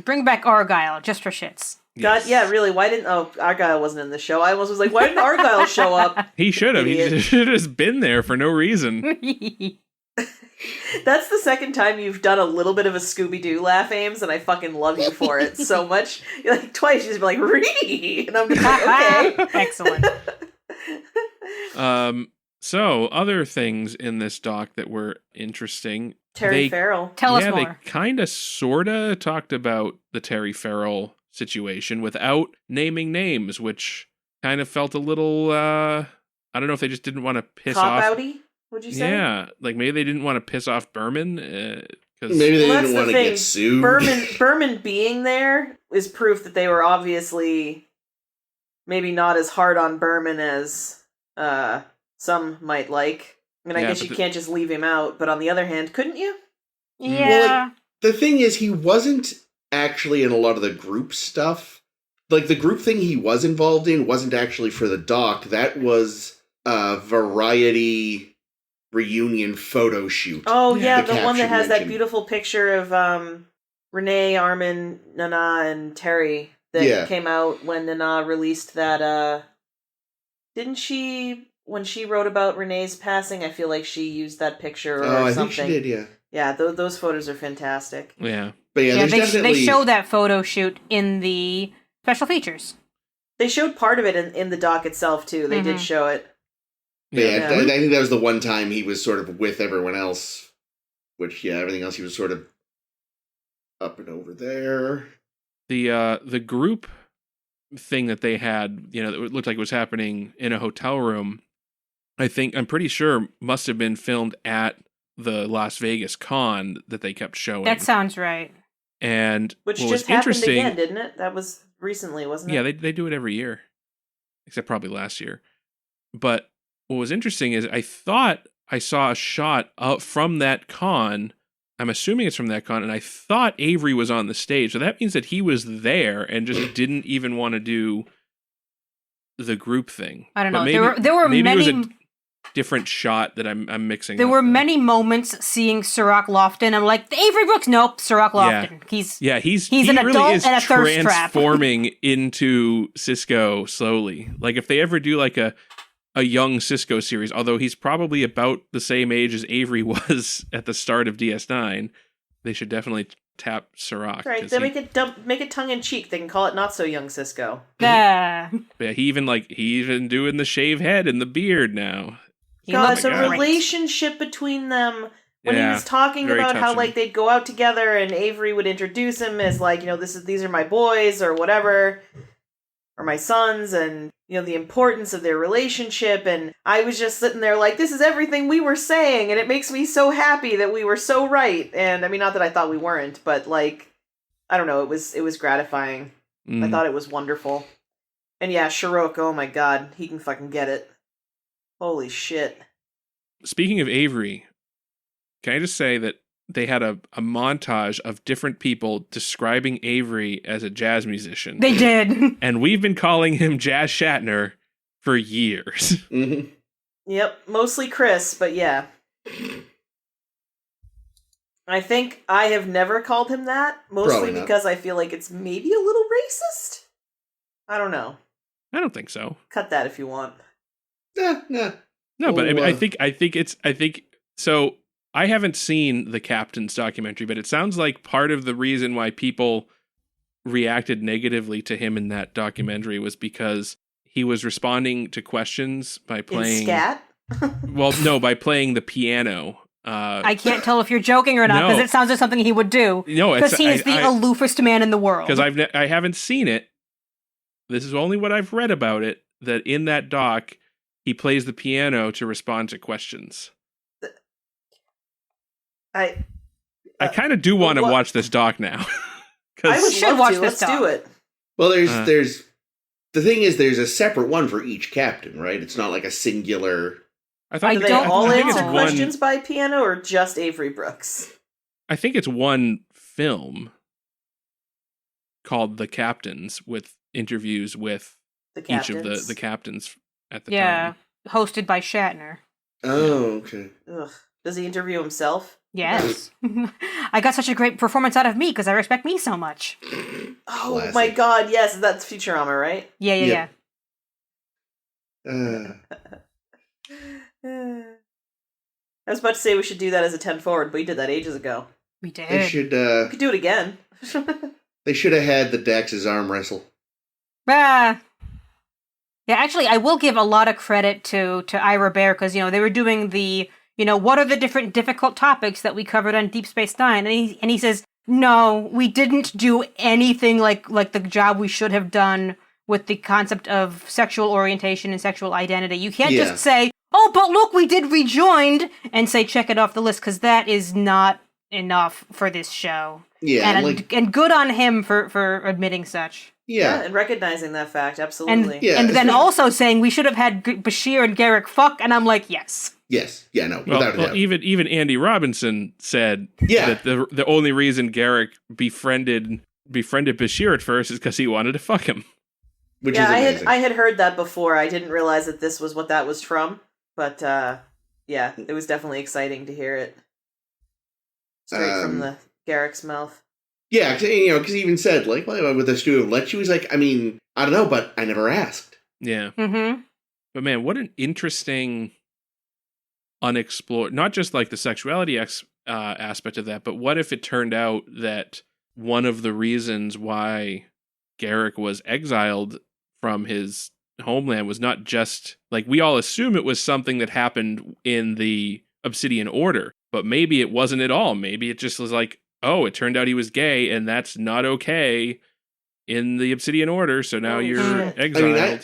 Bring back Argyle, just for shits. God, Yes. yeah, really, why didn't... Oh, Argyle wasn't in the show. I almost was like, why didn't Argyle show up? He should have. He Idiot. should have just been there for no reason. That's the second time you've done a little bit of a Scooby-Doo laugh, Ames, and I fucking love you for it so much. You're like, twice, you just be like, Ree! And I'm just like, okay. Excellent. So other things in this doc that were interesting. Terry Farrell. Tell us They more. kind of sorta talked about the Terry Farrell situation without naming names, which kind of felt a little I don't know if they just didn't want to piss off. Cop-outy, would you say? Yeah, like maybe they didn't want to piss off Berman because Maybe they Well, didn't that's want the to thing. get sued. Berman being there is proof that they were obviously maybe not as hard on Berman as some might like. I mean, I Yeah, guess but you can't just leave him out, but on the other hand, couldn't you? Yeah. Well, the thing is, he wasn't actually in a lot of the group stuff. Like, the group thing he was involved in wasn't actually for the doc. That was a Variety reunion photo shoot. Oh, yeah, The the one that caption has that mentioned. beautiful picture of Renee, Armin, Nana, and Terry that Yeah. came out when Nana released that, didn't she, when she wrote about Renee's passing, I feel like she used that picture or I something. think she did, yeah. Yeah, those photos are fantastic. yeah. But yeah, Yeah, there's they definitely... show that photo shoot in the special features. They showed part of it in the doc itself, too. They did Mhm. show it. Yeah, Yeah. I think that was the one time he was sort of with everyone else. Which, yeah, everything else he was sort of up and over there. The group thing that they had, that looked like it was happening in a hotel room, I'm pretty sure must have been filmed at the Las Vegas con that they kept showing. That sounds right. And Which what was just happened interesting, again, didn't it? That was recently, wasn't it? yeah, they do it every year, except probably last year. But what was interesting is I thought I saw a shot up from that con. I'm assuming it's from that con, and I thought Avery was on the stage. So that means that he was there and just didn't even want to do the group thing. I don't But know. Maybe, There were maybe it was many. a different shot that I'm mixing. There up were then. many moments seeing Sirach Lofton. I'm like, Avery Brooks. Nope, Sirach Lofton. He's He's an really adult is and a thirst trap. transforming into Cisco slowly. Like if they ever do like a young Cisco series, although he's probably about the same age as Avery was at the start of DS9, they should definitely tap Sirach. Right, 'cause they make it tongue in cheek. They can call it Not So Young Cisco. yeah. he even doing the shave head and the beard now. He God, looks the great. relationship between them When he Yeah, was talking very about how touching. like they'd go out together and Avery would introduce him as like, these are my boys or whatever, or my sons, and the importance of their relationship. And I was just sitting there like, this is everything we were saying, and it makes me so happy that we were so right. And I mean, not that I thought we weren't, but like, I don't know, it was gratifying. I thought it was wonderful. And yeah, Sharok, oh my god, he can fucking get it. Holy shit. Speaking of Avery, can I just say that they had a montage of different people describing Avery as a jazz musician. They did. And we've been calling him Jazz Shatner for years. Mm-hmm. Yep, mostly Chris, but yeah. I think I have never called him that, mostly because I feel like it's maybe a little racist. I don't know. I don't think so. Cut that if you want. Nah. No, but I mean, I think so. I haven't seen the Captain's documentary, but it sounds like part of the reason why people reacted negatively to him in that documentary was because he was responding to questions by playing In scat? Well, no, by playing the piano. I can't tell if you're joking or not, because it sounds like something he would do. No, because he is the aloofest man in the world. Because I haven't seen it. This is only what I've read about it. That in that doc, he plays the piano to respond to questions. I kind of do want to watch this doc now. I should watch this doc. Let's do it. Well, there's the thing is there's a separate one for each captain, right? It's not like a singular. Do they all answer questions by piano or just Avery Brooks? I think it's one film called The Captains with interviews with each of the captains at the time. Yeah, hosted by Shatner. Oh, okay. Ugh. Does he interview himself? Yes. I got such a great performance out of me because I respect me so much. Oh Classic. My god, yes, that's Futurama, right? Yeah. I was about to say we should do that as a 10 forward, but we did that ages ago. We did. They should, we could do it again. They should have had the Dax's arm wrestle. Yeah, actually, I will give a lot of credit to Ira Bear because, they were doing the, what are the different difficult topics that we covered on Deep Space Nine? And he says, no, we didn't do anything like the job we should have done with the concept of sexual orientation and sexual identity. You can't just say, oh, but look, we did Rejoined, and say, check it off the list, because that is not enough for this show. Yeah. And good on him for admitting such. Yeah, and recognizing that fact, absolutely. And then also saying we should have had Bashir and Garrick fuck, and I'm like, yes. Yes. Yeah, no, well, without a doubt. Even Andy Robinson said that the only reason Garrick befriended Bashir at first is because he wanted to fuck him. Which is amazing. I had heard that before. I didn't realize that this was what that was from, but it was definitely exciting to hear it straight from the Garrick's mouth. Yeah, because he even said, like, well, would the studio have let you? He's like, I mean, I don't know, but I never asked. Yeah. Mm-hmm. But man, what an interesting unexplored, not just like the sexuality aspect of that, but what if it turned out that one of the reasons why Garrick was exiled from his homeland was not just, like, we all assume it was something that happened in the Obsidian Order, but maybe it wasn't at all. Maybe it just was like, oh, it turned out he was gay, and that's not okay in the Obsidian Order, so now you're exiled. I mean,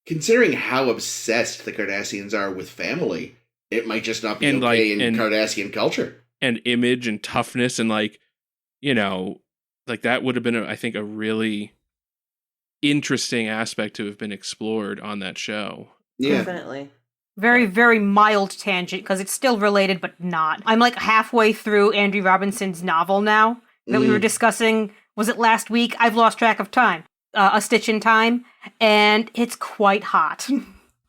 considering how obsessed the Cardassians are with family, it might just not be in Cardassian culture. And image and toughness and, like, like that would have been, I think, a really interesting aspect to have been explored on that show. Yeah. Definitely. Very, very mild tangent, because it's still related, but not. I'm like halfway through Andrew Robinson's novel now that we were discussing. Was it last week? I've lost track of time. A Stitch in Time. And it's quite hot.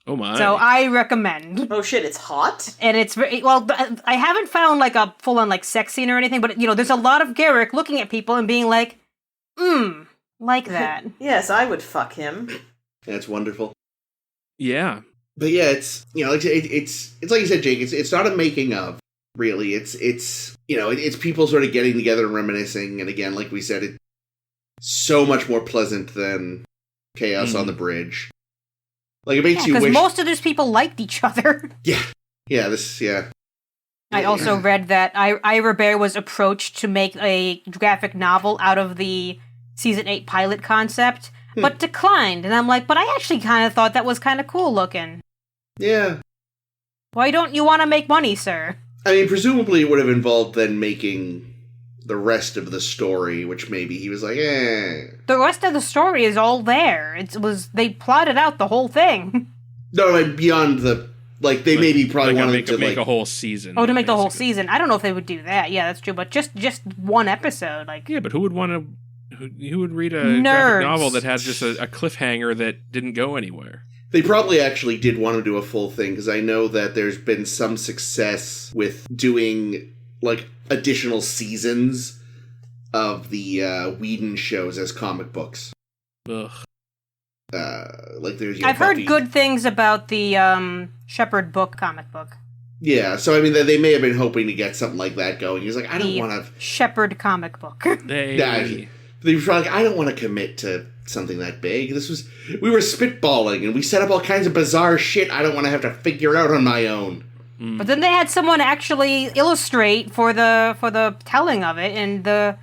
Oh my. So I recommend. Oh shit, it's hot? And it's very, well, I haven't found like a full-on like sex scene or anything, but there's a lot of Garrick looking at people and being like, like that. Yes, I would fuck him. That's wonderful. Yeah. But yeah, it's it's like you said, Jake. It's not a making of, really. It's people sort of getting together and reminiscing. And again, like we said, it's so much more pleasant than Chaos on the Bridge. Like, it makes you wish, because most of those people liked each other. Yeah. I also read that Ira Bear was approached to make a graphic novel out of the Season 8 pilot concept, but declined. And I'm like, but I actually kind of thought that was kind of cool looking. Yeah. Why don't you want to make money, sir? I mean, presumably it would have involved then making the rest of the story, which maybe he was like, eh. The rest of the story is all there. They plotted out the whole thing. No, like beyond the, like they maybe probably wanted to make a whole season. Oh, to make the whole season. I don't know if they would do that. Yeah, that's true. But just one episode, like. Yeah, but who would want to? Who would read a Nerds. graphic novel that has just a cliffhanger that didn't go anywhere? They probably actually did want to do a full thing, because I know that there's been some success with doing, like, additional seasons of the Whedon shows as comic books. Ugh. Like there's. I've heard good things about the Shepherd book comic book. Yeah, so I mean, they may have been hoping to get something like that going. He's like, I don't want to. Shepherd comic book. They were like, I don't want to commit to something that big. We were spitballing, and we set up all kinds of bizarre shit I don't want to have to figure out on my own. But then they had someone actually illustrate for the telling of it, and the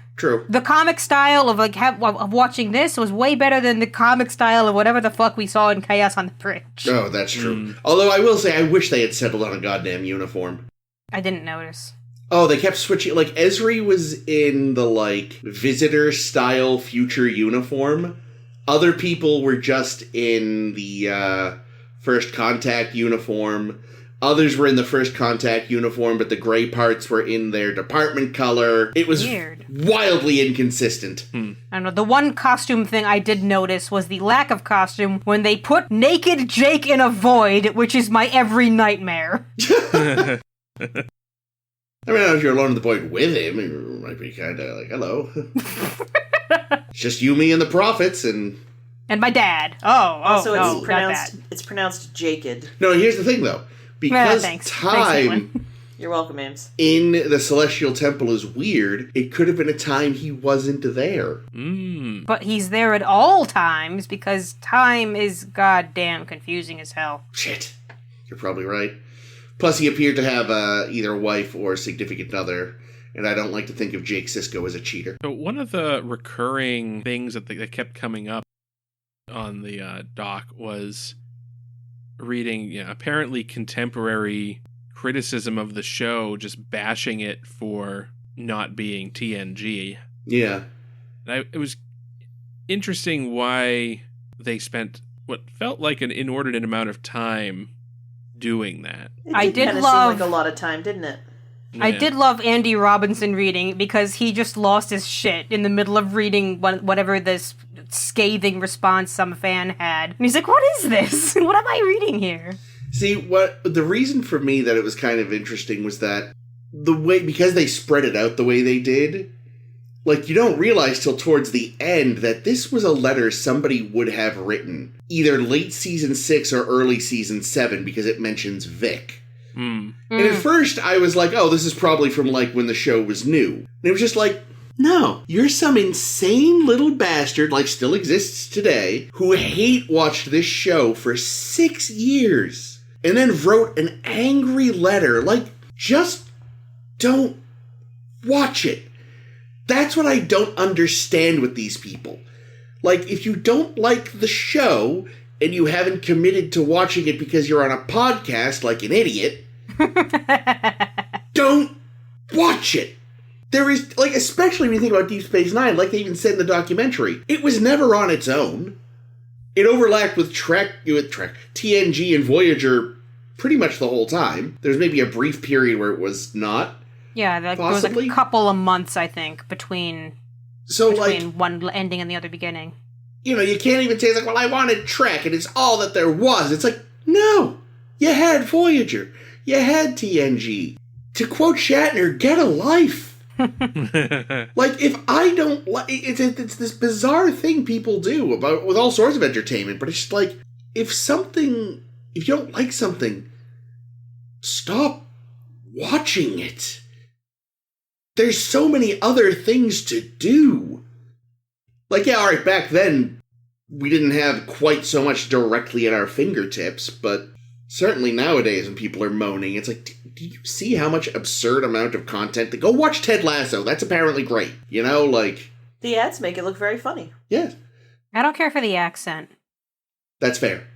comic style of of watching this was way better than the comic style of whatever the fuck we saw in Chaos on the Bridge. Oh, that's true. Although I will say, I wish they had settled on a goddamn uniform. I didn't notice. Oh, they kept switching. Like, Ezri was in the, like, visitor-style future uniform. Other people were just in the First Contact uniform. Others were in the First Contact uniform, but the gray parts were in their department color. It was weird. Wildly inconsistent. I don't know. The one costume thing I did notice was the lack of costume when they put naked Jake in a void, which is my every nightmare. I mean, if you're alone in the void with him, it might be kind of like, hello. It's just you, me, and the prophets, and my dad. Also, it's pronounced Jaked. No, here's the thing, though. Because time Thanks, you're welcome, Ames. in the Celestial Temple is weird, it could have been a time he wasn't there. But he's there at all times, because time is goddamn confusing as hell. Shit. You're probably right. Plus, he appeared to have either a wife or a significant other, and I don't like to think of Jake Sisko as a cheater. So one of the recurring things that kept coming up on the doc was reading apparently contemporary criticism of the show, just bashing it for not being TNG. Yeah. And it was interesting why they spent what felt like an inordinate amount of time doing that. I did seem love like a lot of time, didn't it? I did love Andy Robinson reading, because he just lost his shit in the middle of reading whatever this scathing response some fan had. And he's like, what is this? What am I reading here? See, the reason for me that it was kind of interesting was that because they spread it out the way they did, like, you don't realize till towards the end that this was a letter somebody would have written, either late season 6 or early season 7, because it mentions Vic. And at first, I was like, oh, this is probably from, like, when the show was new. And it was just like, no, you're some insane little bastard, like still exists today, who watched this show for 6 years, and then wrote an angry letter. Like, just don't watch it. That's what I don't understand with these people. Like, if you don't like the show, and you haven't committed to watching it because you're on a podcast like an idiot, don't watch it. There is, like, especially when you think about Deep Space Nine, like they even said in the documentary, it was never on its own. It overlapped with TNG and Voyager pretty much the whole time. There's maybe a brief period where it was not. Yeah, there was like a couple of months, I think, between one ending and the other beginning. You know, you can't even say, like, well, I wanted Trek, and it's all that there was. It's like, no, you had Voyager. You had TNG. To quote Shatner, get a life. Like, if I don't like... It's this bizarre thing people do with all sorts of entertainment, but it's just like, if you don't like something, stop watching it. There's so many other things to do. Like, yeah, alright, back then, we didn't have quite so much directly at our fingertips, but certainly nowadays when people are moaning, it's like, do you see how much absurd amount of content? Go watch Ted Lasso. That's apparently great. You know, like... The ads make it look very funny. Yeah. I don't care for the accent. That's fair.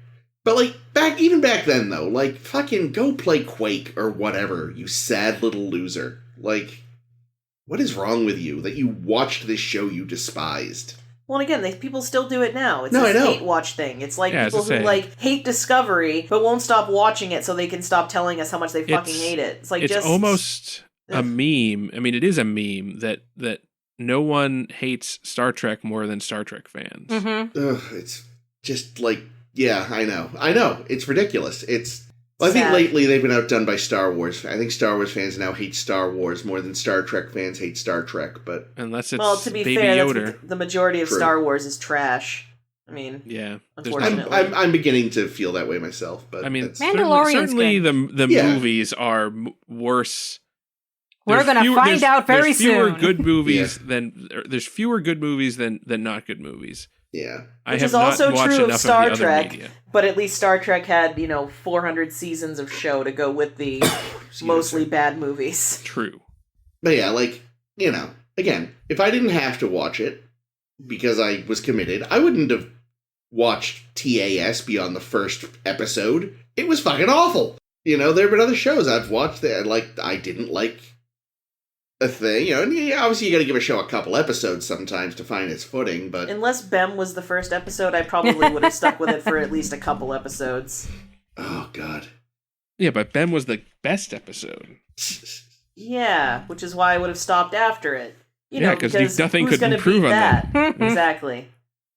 But, like, even back then, though, like, fucking go play Quake or whatever, you sad little loser. Like, what is wrong with you that you watched this show you despised? Well, and again, people still do it now. It's I this know. hate watch thing. It's like Yeah, people who, like, hate Discovery, but won't stop watching it so they can stop telling us how much they fucking hate it. It's like it's just... almost a meme. I mean, it is a meme that no one hates Star Trek more than Star Trek fans. Mm-hmm. Ugh, it's just like, yeah, I know. It's ridiculous. I think Sad. lately they've been outdone by Star Wars. I think Star Wars fans now hate Star Wars more than Star Trek fans hate Star Trek, but... Unless it's Well, to be Baby fair, Yoda. the majority of True. Star Wars is trash. I mean, Yeah. unfortunately. I'm beginning to feel that way myself, but... I mean, that's- Mandalorian's certainly good. the Yeah. movies are worse. We're There's gonna find out very there's fewer soon. good movies there's fewer good movies than not good movies. yeah. I Which have is also not watched true of enough Star of the Trek. other media. But at least Star Trek had, 400 seasons of show to go with the mostly bad movies. True. But yeah, like, again, if I didn't have to watch it because I was committed, I wouldn't have watched TAS beyond the first episode. It was fucking awful. There have been other shows I've watched that I didn't like a thing, and obviously you gotta give a show a couple episodes sometimes to find its footing, but... Unless Bem was the first episode, I probably would have stuck with it for at least a couple episodes. Oh, God. Yeah, but Ben was the best episode. Yeah, which is why I would have stopped after it. Because nothing who's could gonna improve beat on that. that. Exactly.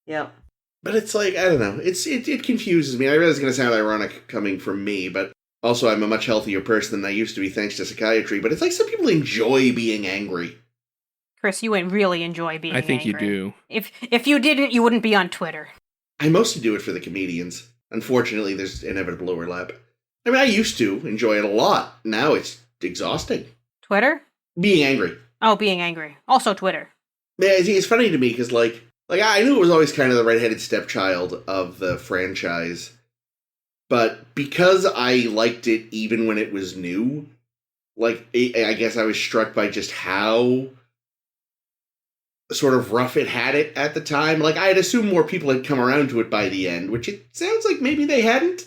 Yep. But it's like, I don't know, it confuses me. I realize it's gonna sound ironic coming from me, but also I'm a much healthier person than I used to be thanks to psychiatry, but it's like some people enjoy being angry. Chris, you wouldn't really enjoy being I think angry. you do. If you didn't, you wouldn't be on Twitter. I mostly do it for the comedians. Unfortunately, there's inevitable overlap. I mean, I used to enjoy it a lot. Now it's exhausting. Twitter? Being angry. Oh, being angry. Also Twitter. Yeah, it's funny to me because, like I knew it was always kind of the redheaded stepchild of the franchise, but because I liked it even when it was new, I guess I was struck by just how sort of rough it had it at the time. I had assumed more people had come around to it by the end, which it sounds like maybe they hadn't.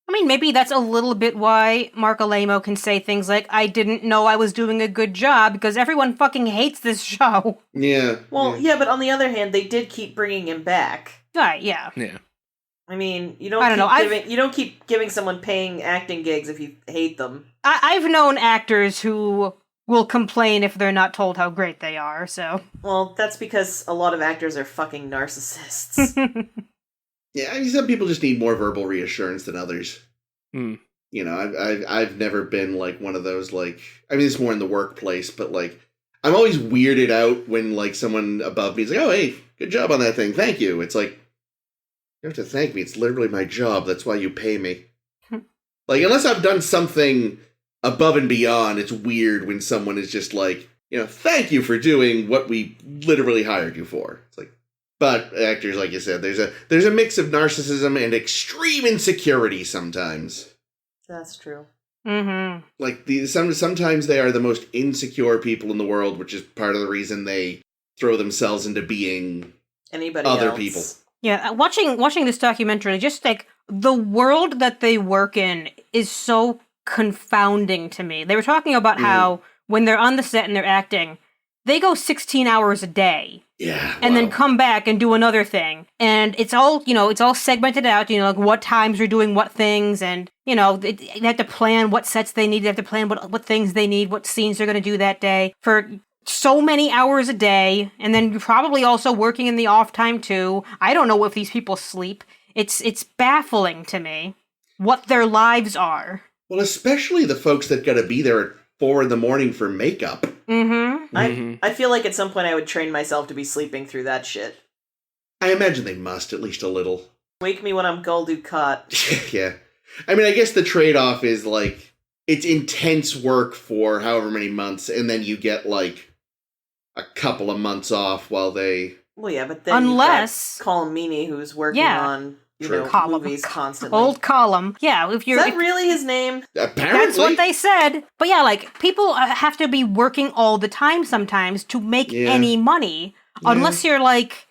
I mean, maybe that's a little bit why Mark Alamo can say things like, I didn't know I was doing a good job, because everyone fucking hates this show. Yeah. Well, yeah, but on the other hand, they did keep bringing him back. Right, yeah. Yeah. I mean, you I don't know, don't keep giving someone paying acting gigs if you hate them. I've known actors who will complain if they're not told how great they are, so... Well, that's because a lot of actors are fucking narcissists. Yeah, I mean, some people just need more verbal reassurance than others. Mm. I've never been one of those I mean, it's more in the workplace, but I'm always weirded out when someone above me is like, "Oh, hey, good job on that thing, thank you." It's like, you don't have to thank me. It's literally my job. That's why you pay me. Unless I've done something above and beyond, it's weird when someone is just thank you for doing what we literally hired you for. It's like. But actors, like you said, there's a mix of narcissism and extreme insecurity sometimes. That's true. Mm-hmm. Sometimes they are the most insecure people in the world, which is part of the reason they throw themselves into being other else. people. Yeah, watching this documentary, just the world that they work in is so confounding to me. They were talking about how when they're on the set and they're acting, they go 16 hours a day. Yeah. And then come back and do another thing. And it's all, it's all segmented out, what times you're doing what things. And, they have to plan what sets they need. They have to plan what things they need, what scenes they're going to do that day for so many hours a day. And then you're probably also working in the off time too. I don't know if these people sleep. It's baffling to me what their lives are. Well, especially the folks that got to be there at 4 a.m. for makeup. Mm-hmm. I feel like at some point I would train myself to be sleeping through that shit. I imagine they must, at least a little. Wake me when I'm Gul Dukat. Yeah. I mean, I guess the trade-off is, it's intense work for however many months, and then you get, a couple of months off while they... Well, yeah, but then unless you've got Colm Meaney, who's working on True. Column. movies constantly. Old Column. Yeah, if you're... Is that really his name? Apparently. That's what they said. But yeah, like, people have to be working all the time sometimes to make any money. Yeah. Unless you're, like,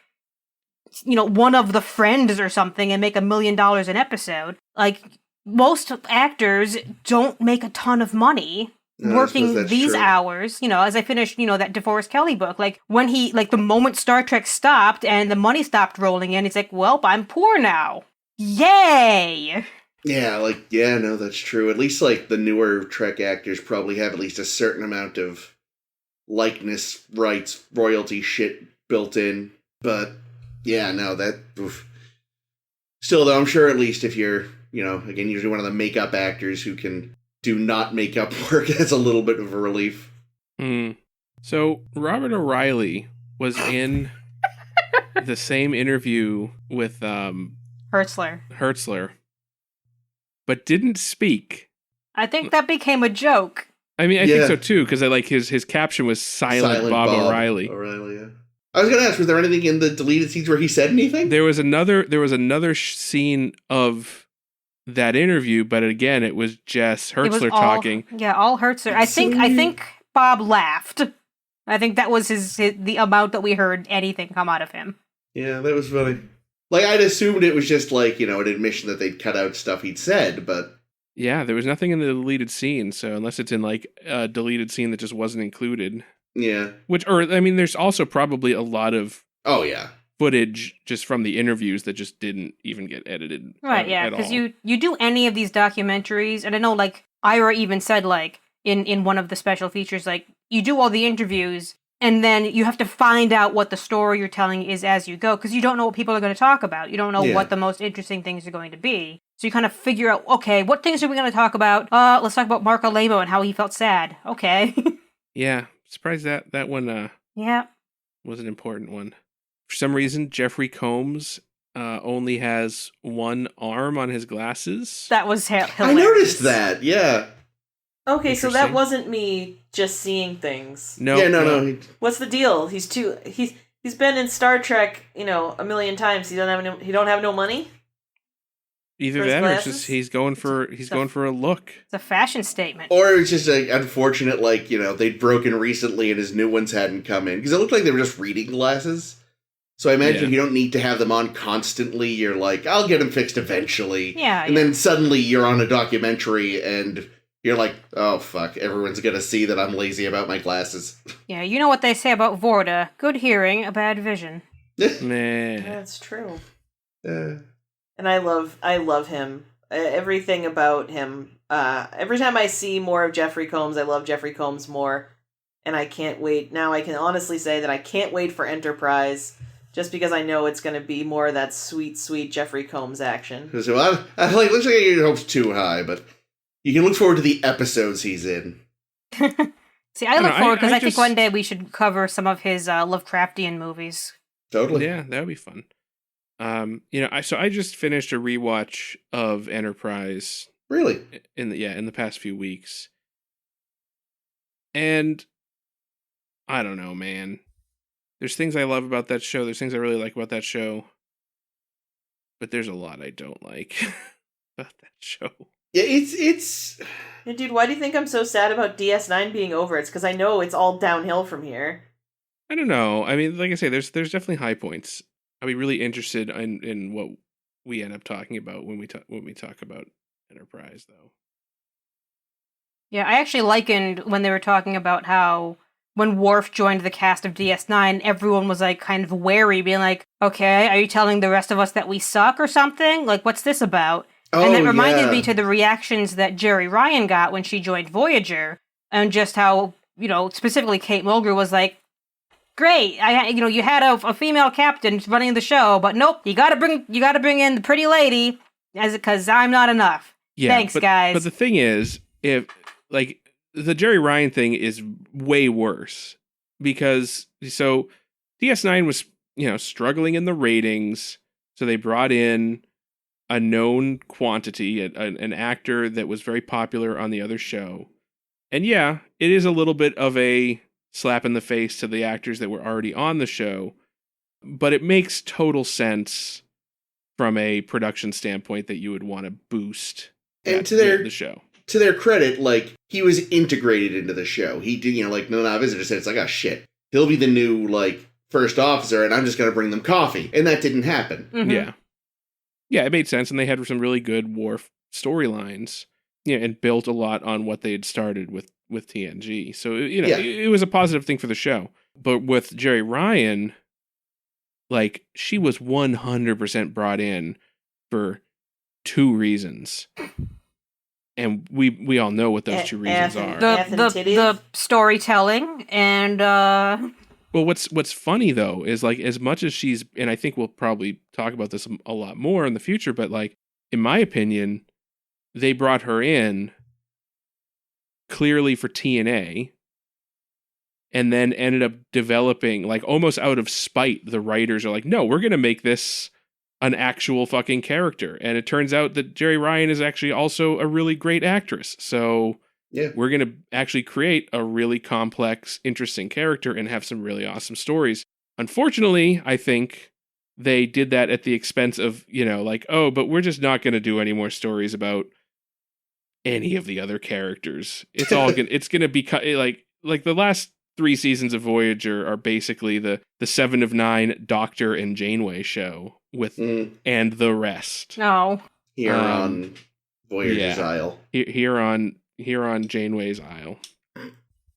one of the Friends or something and make $1 million an episode. Like, most actors don't make a ton of money working these hours. As I finished, that DeForest Kelly book. Like, when the moment Star Trek stopped and the money stopped rolling in, he's like, well, I'm poor now. Yay! Yeah, no, that's true. At least, the newer Trek actors probably have at least a certain amount of likeness, rights, royalty shit built in. But, yeah, no, that... Oof. Still, though, I'm sure at least if you're, again, usually one of the makeup actors who can do not makeup work, that's a little bit of a relief. So, Robert O'Reilly was in the same interview with Hertzler, but didn't speak. I think that became a joke. I mean, I think so too, because his caption was Silent Bob O'Reilly. O'Reilly, yeah. I was going to ask, was there anything in the deleted scenes where he said anything? There was another scene of that interview, but again, it was Jess Hertzler talking. Yeah, all Hertzler. I think Bob laughed. I think that was the amount that we heard anything come out of him. Yeah, that was funny. I'd assumed it was just an admission that they'd cut out stuff he'd said, but... Yeah, there was nothing in the deleted scene, so unless it's in, a deleted scene that just wasn't included. Yeah. There's also probably a lot of... Oh, yeah. Footage just from the interviews that just didn't even get edited. Right, yeah, because you do any of these documentaries, and I know, Ira even said, in one of the special features, you do all the interviews, and then you have to find out what the story you're telling is as you go, because you don't know what people are going to talk about. You don't know what the most interesting things are going to be. So you kind of figure out, okay, what things are we going to talk about? Let's talk about Mark Alemo and how he felt sad. Okay. Yeah, surprised that one was an important one. For some reason, Jeffrey Combs only has one arm on his glasses. That was hilarious. I noticed that, yeah. Okay, so that wasn't me just seeing things. No. Yeah, no. What's the deal? He's been in Star Trek, 1 million times. He don't have no money? Either that, or it's just he's going for a look. It's a fashion statement. Or it's just unfortunate, they'd broken recently and his new ones hadn't come in. Because it looked like they were just reading glasses. So I imagine you don't need to have them on constantly. You're like, I'll get them fixed eventually. Yeah. And then suddenly you're on a documentary and you're like, oh, fuck, everyone's going to see that I'm lazy about my glasses. Yeah, you know what they say about Vorta. Good hearing, a bad vision. Nah. That's true. And I love him. Everything about him. Every time I see more of Jeffrey Combs, I love Jeffrey Combs more. And I can't wait. Now I can honestly say that I can't wait for Enterprise. Just because I know it's going to be more of that sweet, sweet Jeffrey Combs action. So I feel like, looks like your hopes too high, but you can look forward to the episodes he's in. See, I look forward because I think one day we should cover some of his Lovecraftian movies. Totally. Yeah, that would be fun. I just finished a rewatch of Enterprise. Really? In the past few weeks. And I don't know, man. There's things I love about that show. There's things I really like about that show. But there's a lot I don't like about that show. Yeah, it's... Yeah, dude, why do you think I'm so sad about DS9 being over? It's because I know it's all downhill from here. I don't know. I mean, like I say, there's definitely high points. I'll be really interested in what we end up talking about when we talk about Enterprise, though. Yeah, I actually likened when they were talking about how when Worf joined the cast of DS9, everyone was kind of wary, being like, okay, are you telling the rest of us that we suck or something? What's this about? And that reminded me to the reactions that Jerry Ryan got when she joined Voyager, and just how, specifically Kate Mulgrew was like, great, you had a female captain running the show, but nope, you gotta bring in the pretty lady, because I'm not enough. Yeah, thanks, guys. But the thing is, if the Jerry Ryan thing is way worse, because DS9 was struggling in the ratings, so they brought in a known quantity, an actor that was very popular on the other show. And yeah, it is a little bit of a slap in the face to the actors that were already on the show, but it makes total sense from a production standpoint that you would want to boost And the show. To their credit, like, he was integrated into the show. He did, like, No Visitor said, it's like, oh, shit. He'll be the new, like, first officer, and I'm just going to bring them coffee. And that didn't happen. Mm-hmm. Yeah. Yeah, it made sense, and they had some really good Worf storylines, and built a lot on what they had started with TNG. So, it was a positive thing for the show. But with Jerry Ryan, like, she was 100% brought in for 2 reasons. And we all know what those 2 reasons are. The storytelling and Well, what's funny though is, like, as much as she's, and I think we'll probably talk about this a lot more in the future, but, like, in my opinion, they brought her in clearly for TNA, and then ended up developing, like, almost out of spite. The writers are like, no, we're gonna make this an actual fucking character. And it turns out that Jerry Ryan is actually also a really great actress. So we're going to actually create a really complex, interesting character and have some really awesome stories. Unfortunately, I think they did that at the expense of, like, oh, but we're just not going to do any more stories about any of the other characters. It's all it's going to be like the last 3 seasons of Voyager are basically the 7 of 9 Doctor and Janeway show with and the rest. No. Here on Voyager's Isle. Here on Janeway's Isle.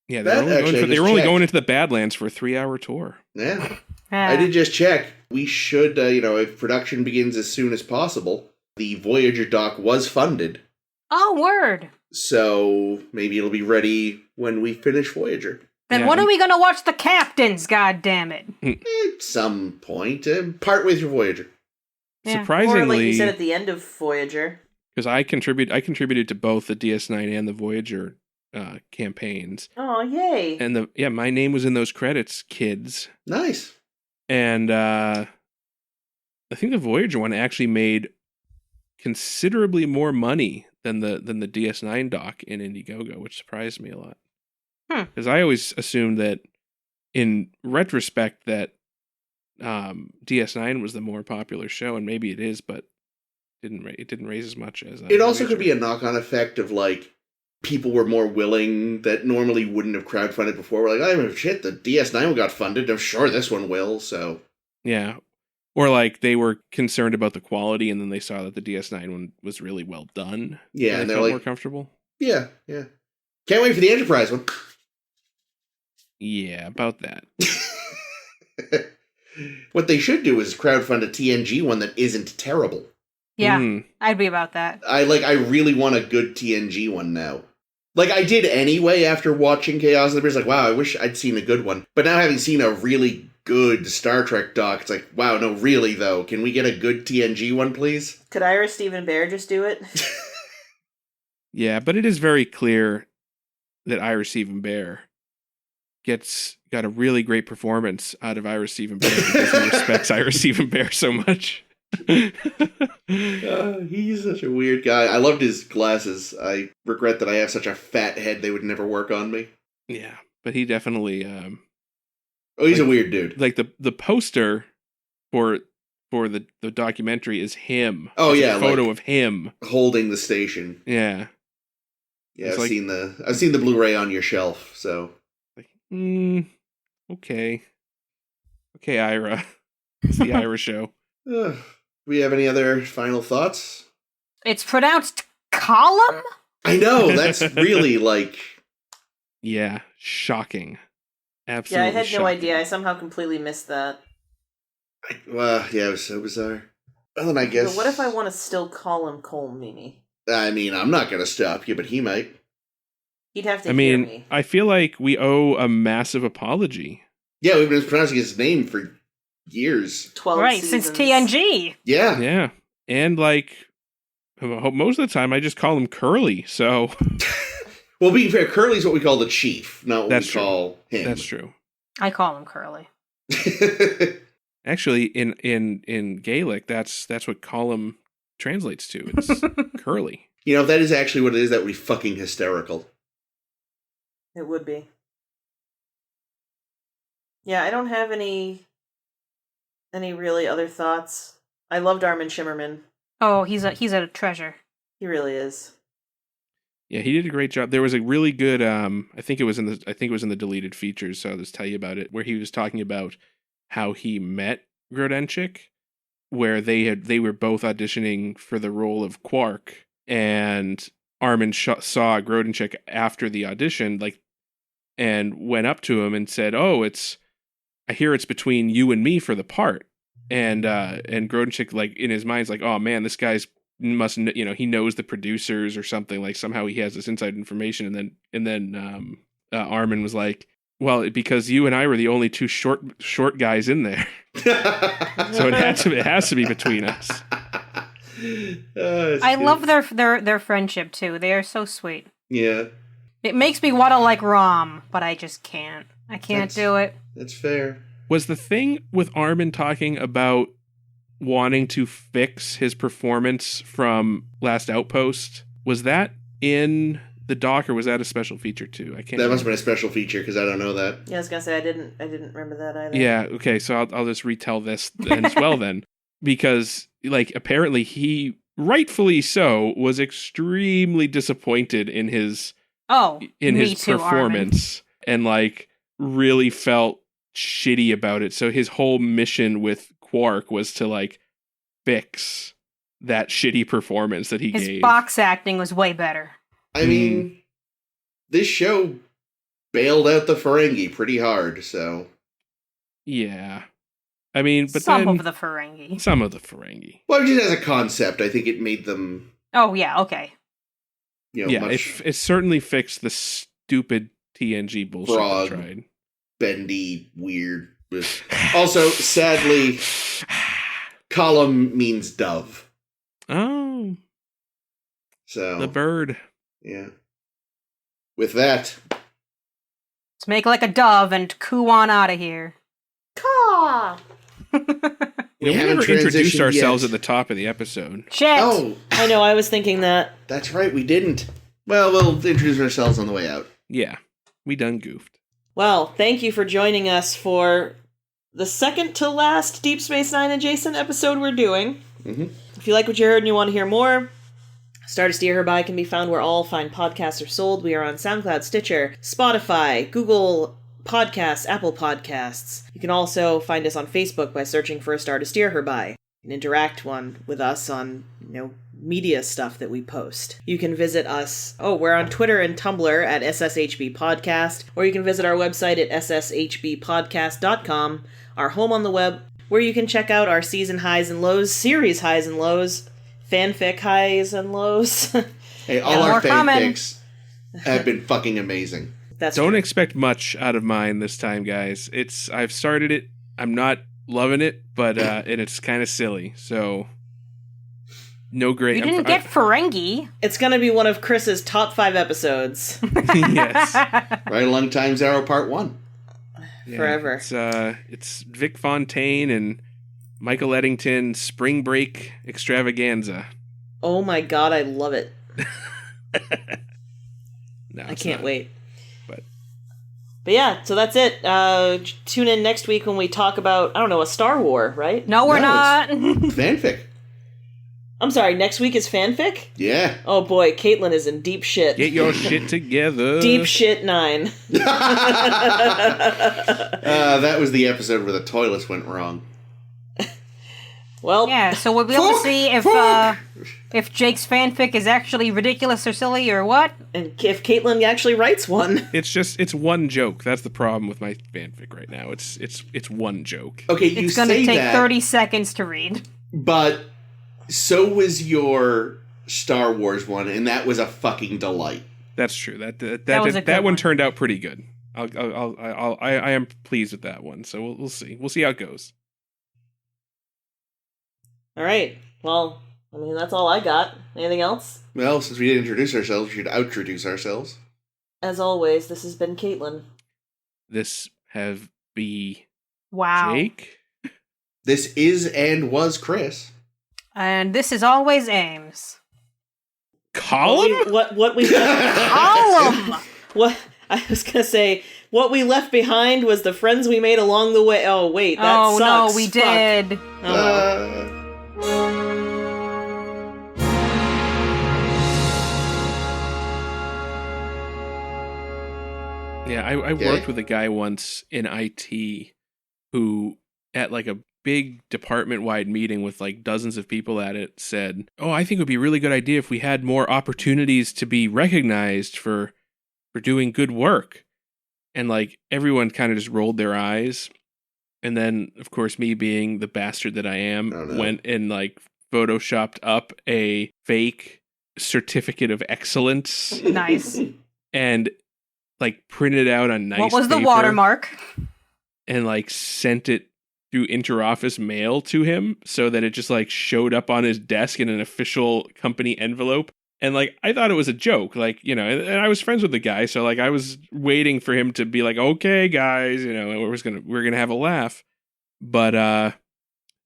Yeah, they were only going into the Badlands for a 3-hour tour. Yeah. I did just check. We should, if production begins as soon as possible, the Voyager doc was funded. Oh, word. So maybe it'll be ready when we finish Voyager. Then when are we going to watch The Captains, goddammit? At some point. Partway through Voyager. Yeah. Surprisingly... Or, like you said, at the end of Voyager. Because I contributed to both the DS9 and the Voyager campaigns. Oh, yay. And my name was in those credits, kids. Nice. And I think the Voyager one actually made considerably more money than the DS9 doc in Indiegogo, which surprised me a lot. Because I always assumed that, in retrospect, that DS9 was the more popular show, and maybe it is, but it didn't raise as much as. It also could be a knock-on effect of, like, people were more willing that normally wouldn't have crowdfunded before. We're like, oh shit, the DS9 one got funded. I'm sure this one will. So yeah, or like they were concerned about the quality, and then they saw that the DS9 one was really well done. Yeah, and they they're felt like more comfortable. Yeah. Can't wait for the Enterprise one. Yeah, about that. What they should do is crowdfund a TNG one that isn't terrible. Yeah, I'd be about that. I really want a good TNG one now. Like, I did anyway after watching Chaos of the Bears. Like, wow, I wish I'd seen a good one. But now having seen a really good Star Trek doc, it's like, wow, no, really, though. Can we get a good TNG one, please? Could Ira Stephen Bear just do it? Yeah, but it is very clear that Ira Stephen Bear got a really great performance out of Ira Stephen Bear because he respects Ira Stephen Bear so much. He's such a weird guy. I loved his glasses. I regret that I have such a fat head they would never work on me. Yeah, but he definitely he's a weird dude. Like the poster for the documentary is him. Oh, yeah, a photo of him holding the station. Yeah. Yeah, I've seen the Blu-ray on your shelf, so okay, Ira. It's the Ira show. Do we have any other final thoughts? It's pronounced column? I know, that's really, like... Yeah, shocking. Absolutely. Yeah, I had shocking. no idea. I somehow completely missed that. Yeah, it was so bizarre. Well, then I guess... But what if I want to still call him Cole Mimi? I mean, I'm not going to stop you, but he might. He'd have to hear me. I feel like we owe a massive apology. Yeah, we've been pronouncing his name for years. 12 seasons. Since TNG. Yeah. Yeah. And, like, most of the time I just call him Curly, so... Well, being fair, Curly's what we call the chief, not what call him. That's true. I call him Curly. Actually, in Gaelic, that's what column translates to. It's Curly. You know, if that is actually what it is, that would be fucking hysterical. It would be. Yeah, I don't have any really other thoughts. I loved Armin Shimmerman. Oh, he's a treasure. He really is. Yeah, he did a great job. There was a really good I think it was in the deleted features, so I'll just tell you about it, where he was talking about how he met Grodenchik, where they were both auditioning for the role of Quark, and Armin saw Grodenchik after the audition, like, and went up to him and said, "Oh, I hear it's between you and me for the part." And Grodenchik, like, in his mind's like, "Oh man, this guy's he knows the producers or something, like somehow he has this inside information." And then Armin was like, "Well, because you and I were the only two short guys in there, so it has to be between us." I love their friendship too. They are so sweet. Yeah. It makes me want to like Rom, but I just can't. I can't do it. That's fair. Was the thing with Armin talking about wanting to fix his performance from Last Outpost, was that in the doc, or was that a special feature too? I can't. That must have been a special feature because I don't know that. Yeah, I was gonna say I didn't remember that either. Yeah. Okay. So I'll just retell this then as well then, because like apparently he, rightfully so, was extremely disappointed in his performance, and like really felt shitty about it. So his whole mission with Quark was to like fix that shitty performance that he gave. His box acting was way better. I mean, this show bailed out the Ferengi pretty hard, so. Yeah. I mean, but some of the Ferengi. Some of the Ferengi. Well, just as a concept, I think it made them. Oh, yeah, okay. It certainly fixed the stupid TNG bullshit frog, they tried. Bendy, weird. Also, sadly, column means dove. Oh. So. The bird. Yeah. With that. Let's make like a dove and coo on out of here. Caw! We never introduced ourselves at the top of the episode. Shit! Oh. I know, I was thinking that. That's right, we didn't. Well, we'll introduce ourselves on the way out. Yeah. We done goofed. Well, thank you for joining us for the second to last Deep Space Nine adjacent episode we're doing. Mm-hmm. If you like what you heard and you want to hear more, Stardust Steer Hereby can be found where all fine podcasts are sold. We are on SoundCloud, Stitcher, Spotify, Google Podcasts, Apple Podcasts. You can also find us on Facebook by searching for Stardust Steer Hereby. You can interact with us on, media stuff that we post. You can visit us, we're on Twitter and Tumblr at SSHB Podcast, or you can visit our website at sshbpodcast.com, our home on the web, where you can check out our season highs and lows, series highs and lows, fanfic highs and lows. Hey, all our fanfics have been fucking amazing. Don't expect much out of mine this time, guys. I've started it. I'm not loving it, but and it's kind of silly. So no great. You didn't get Ferengi. It's going to be one of Chris's top 5 episodes. Yes. Right along Time Zero Part 1. Yeah, Forever. It's Vic Fontaine and Michael Eddington Spring Break Extravaganza. Oh my god, I love it. No, I can't wait. But yeah, so that's it. Tune in next week when we talk about, a Star War, right? No, we're not. Fanfic. I'm sorry, next week is fanfic? Yeah. Oh boy, Caitlin is in deep shit. get your shit together. Deep shit 9. That was the episode where the toilets went wrong. Well, yeah, so we'll be able to see if Jake's fanfic is actually ridiculous or silly or what. And if Caitlin actually writes one. It's one joke. That's the problem with my fanfic right now. It's one joke. Okay, you it's going to take that, 30 seconds to read. But so was your Star Wars one, and that was a fucking delight. That's true. That one turned out pretty good. I am pleased with that one. So we'll see. We'll see how it goes. All right. Well, that's all I got. Anything else? Well, since we didn't introduce ourselves, we should outroduce ourselves. As always, this has been Caitlin. This have be Wow. Jake. This is and was Chris. And this is always Ames. Column? What we Column! What I was gonna say, what we left behind was the friends we made along the way. Oh wait, that sucks. No, we did. Oh, well. Yeah, I worked with a guy once in IT who, at like a big department-wide meeting with like dozens of people at it, said, "Oh, I think it would be a really good idea if we had more opportunities to be recognized for doing good work." And like everyone kind of just rolled their eyes. And then, of course, me being the bastard that I am, went and like photoshopped up a fake certificate of excellence. Nice. And like printed out a nice What was the paper watermark? and like sent it through interoffice mail to him so that it just like showed up on his desk in an official company envelope. And like I thought it was a joke, like, you know, and I was friends with the guy, so like I was waiting for him to be like, "Okay, guys, you know, we're gonna have a laugh." But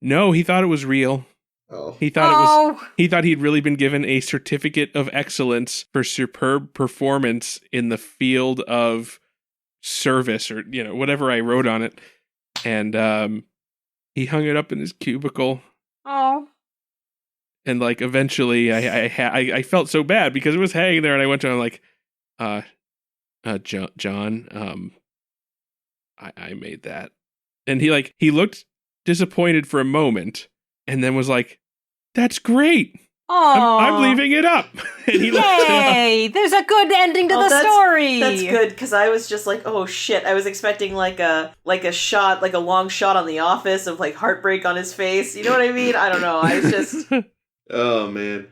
no, he thought it was real. Oh. He thought he'd really been given a certificate of excellence for superb performance in the field of service, or, you know, whatever I wrote on it. And he hung it up in his cubicle. Oh. And like eventually I felt so bad because it was hanging there, and I went to him like, John, I made that. And he looked disappointed for a moment, and then was like, "That's great. Oh, I'm leaving it up." And he left it up. Yay! There's a good ending to the story. That's good, because I was just like, oh shit! I was expecting like a shot, like a long shot on The Office of like heartbreak on his face. You know what I mean? I don't know. I was just. Oh man,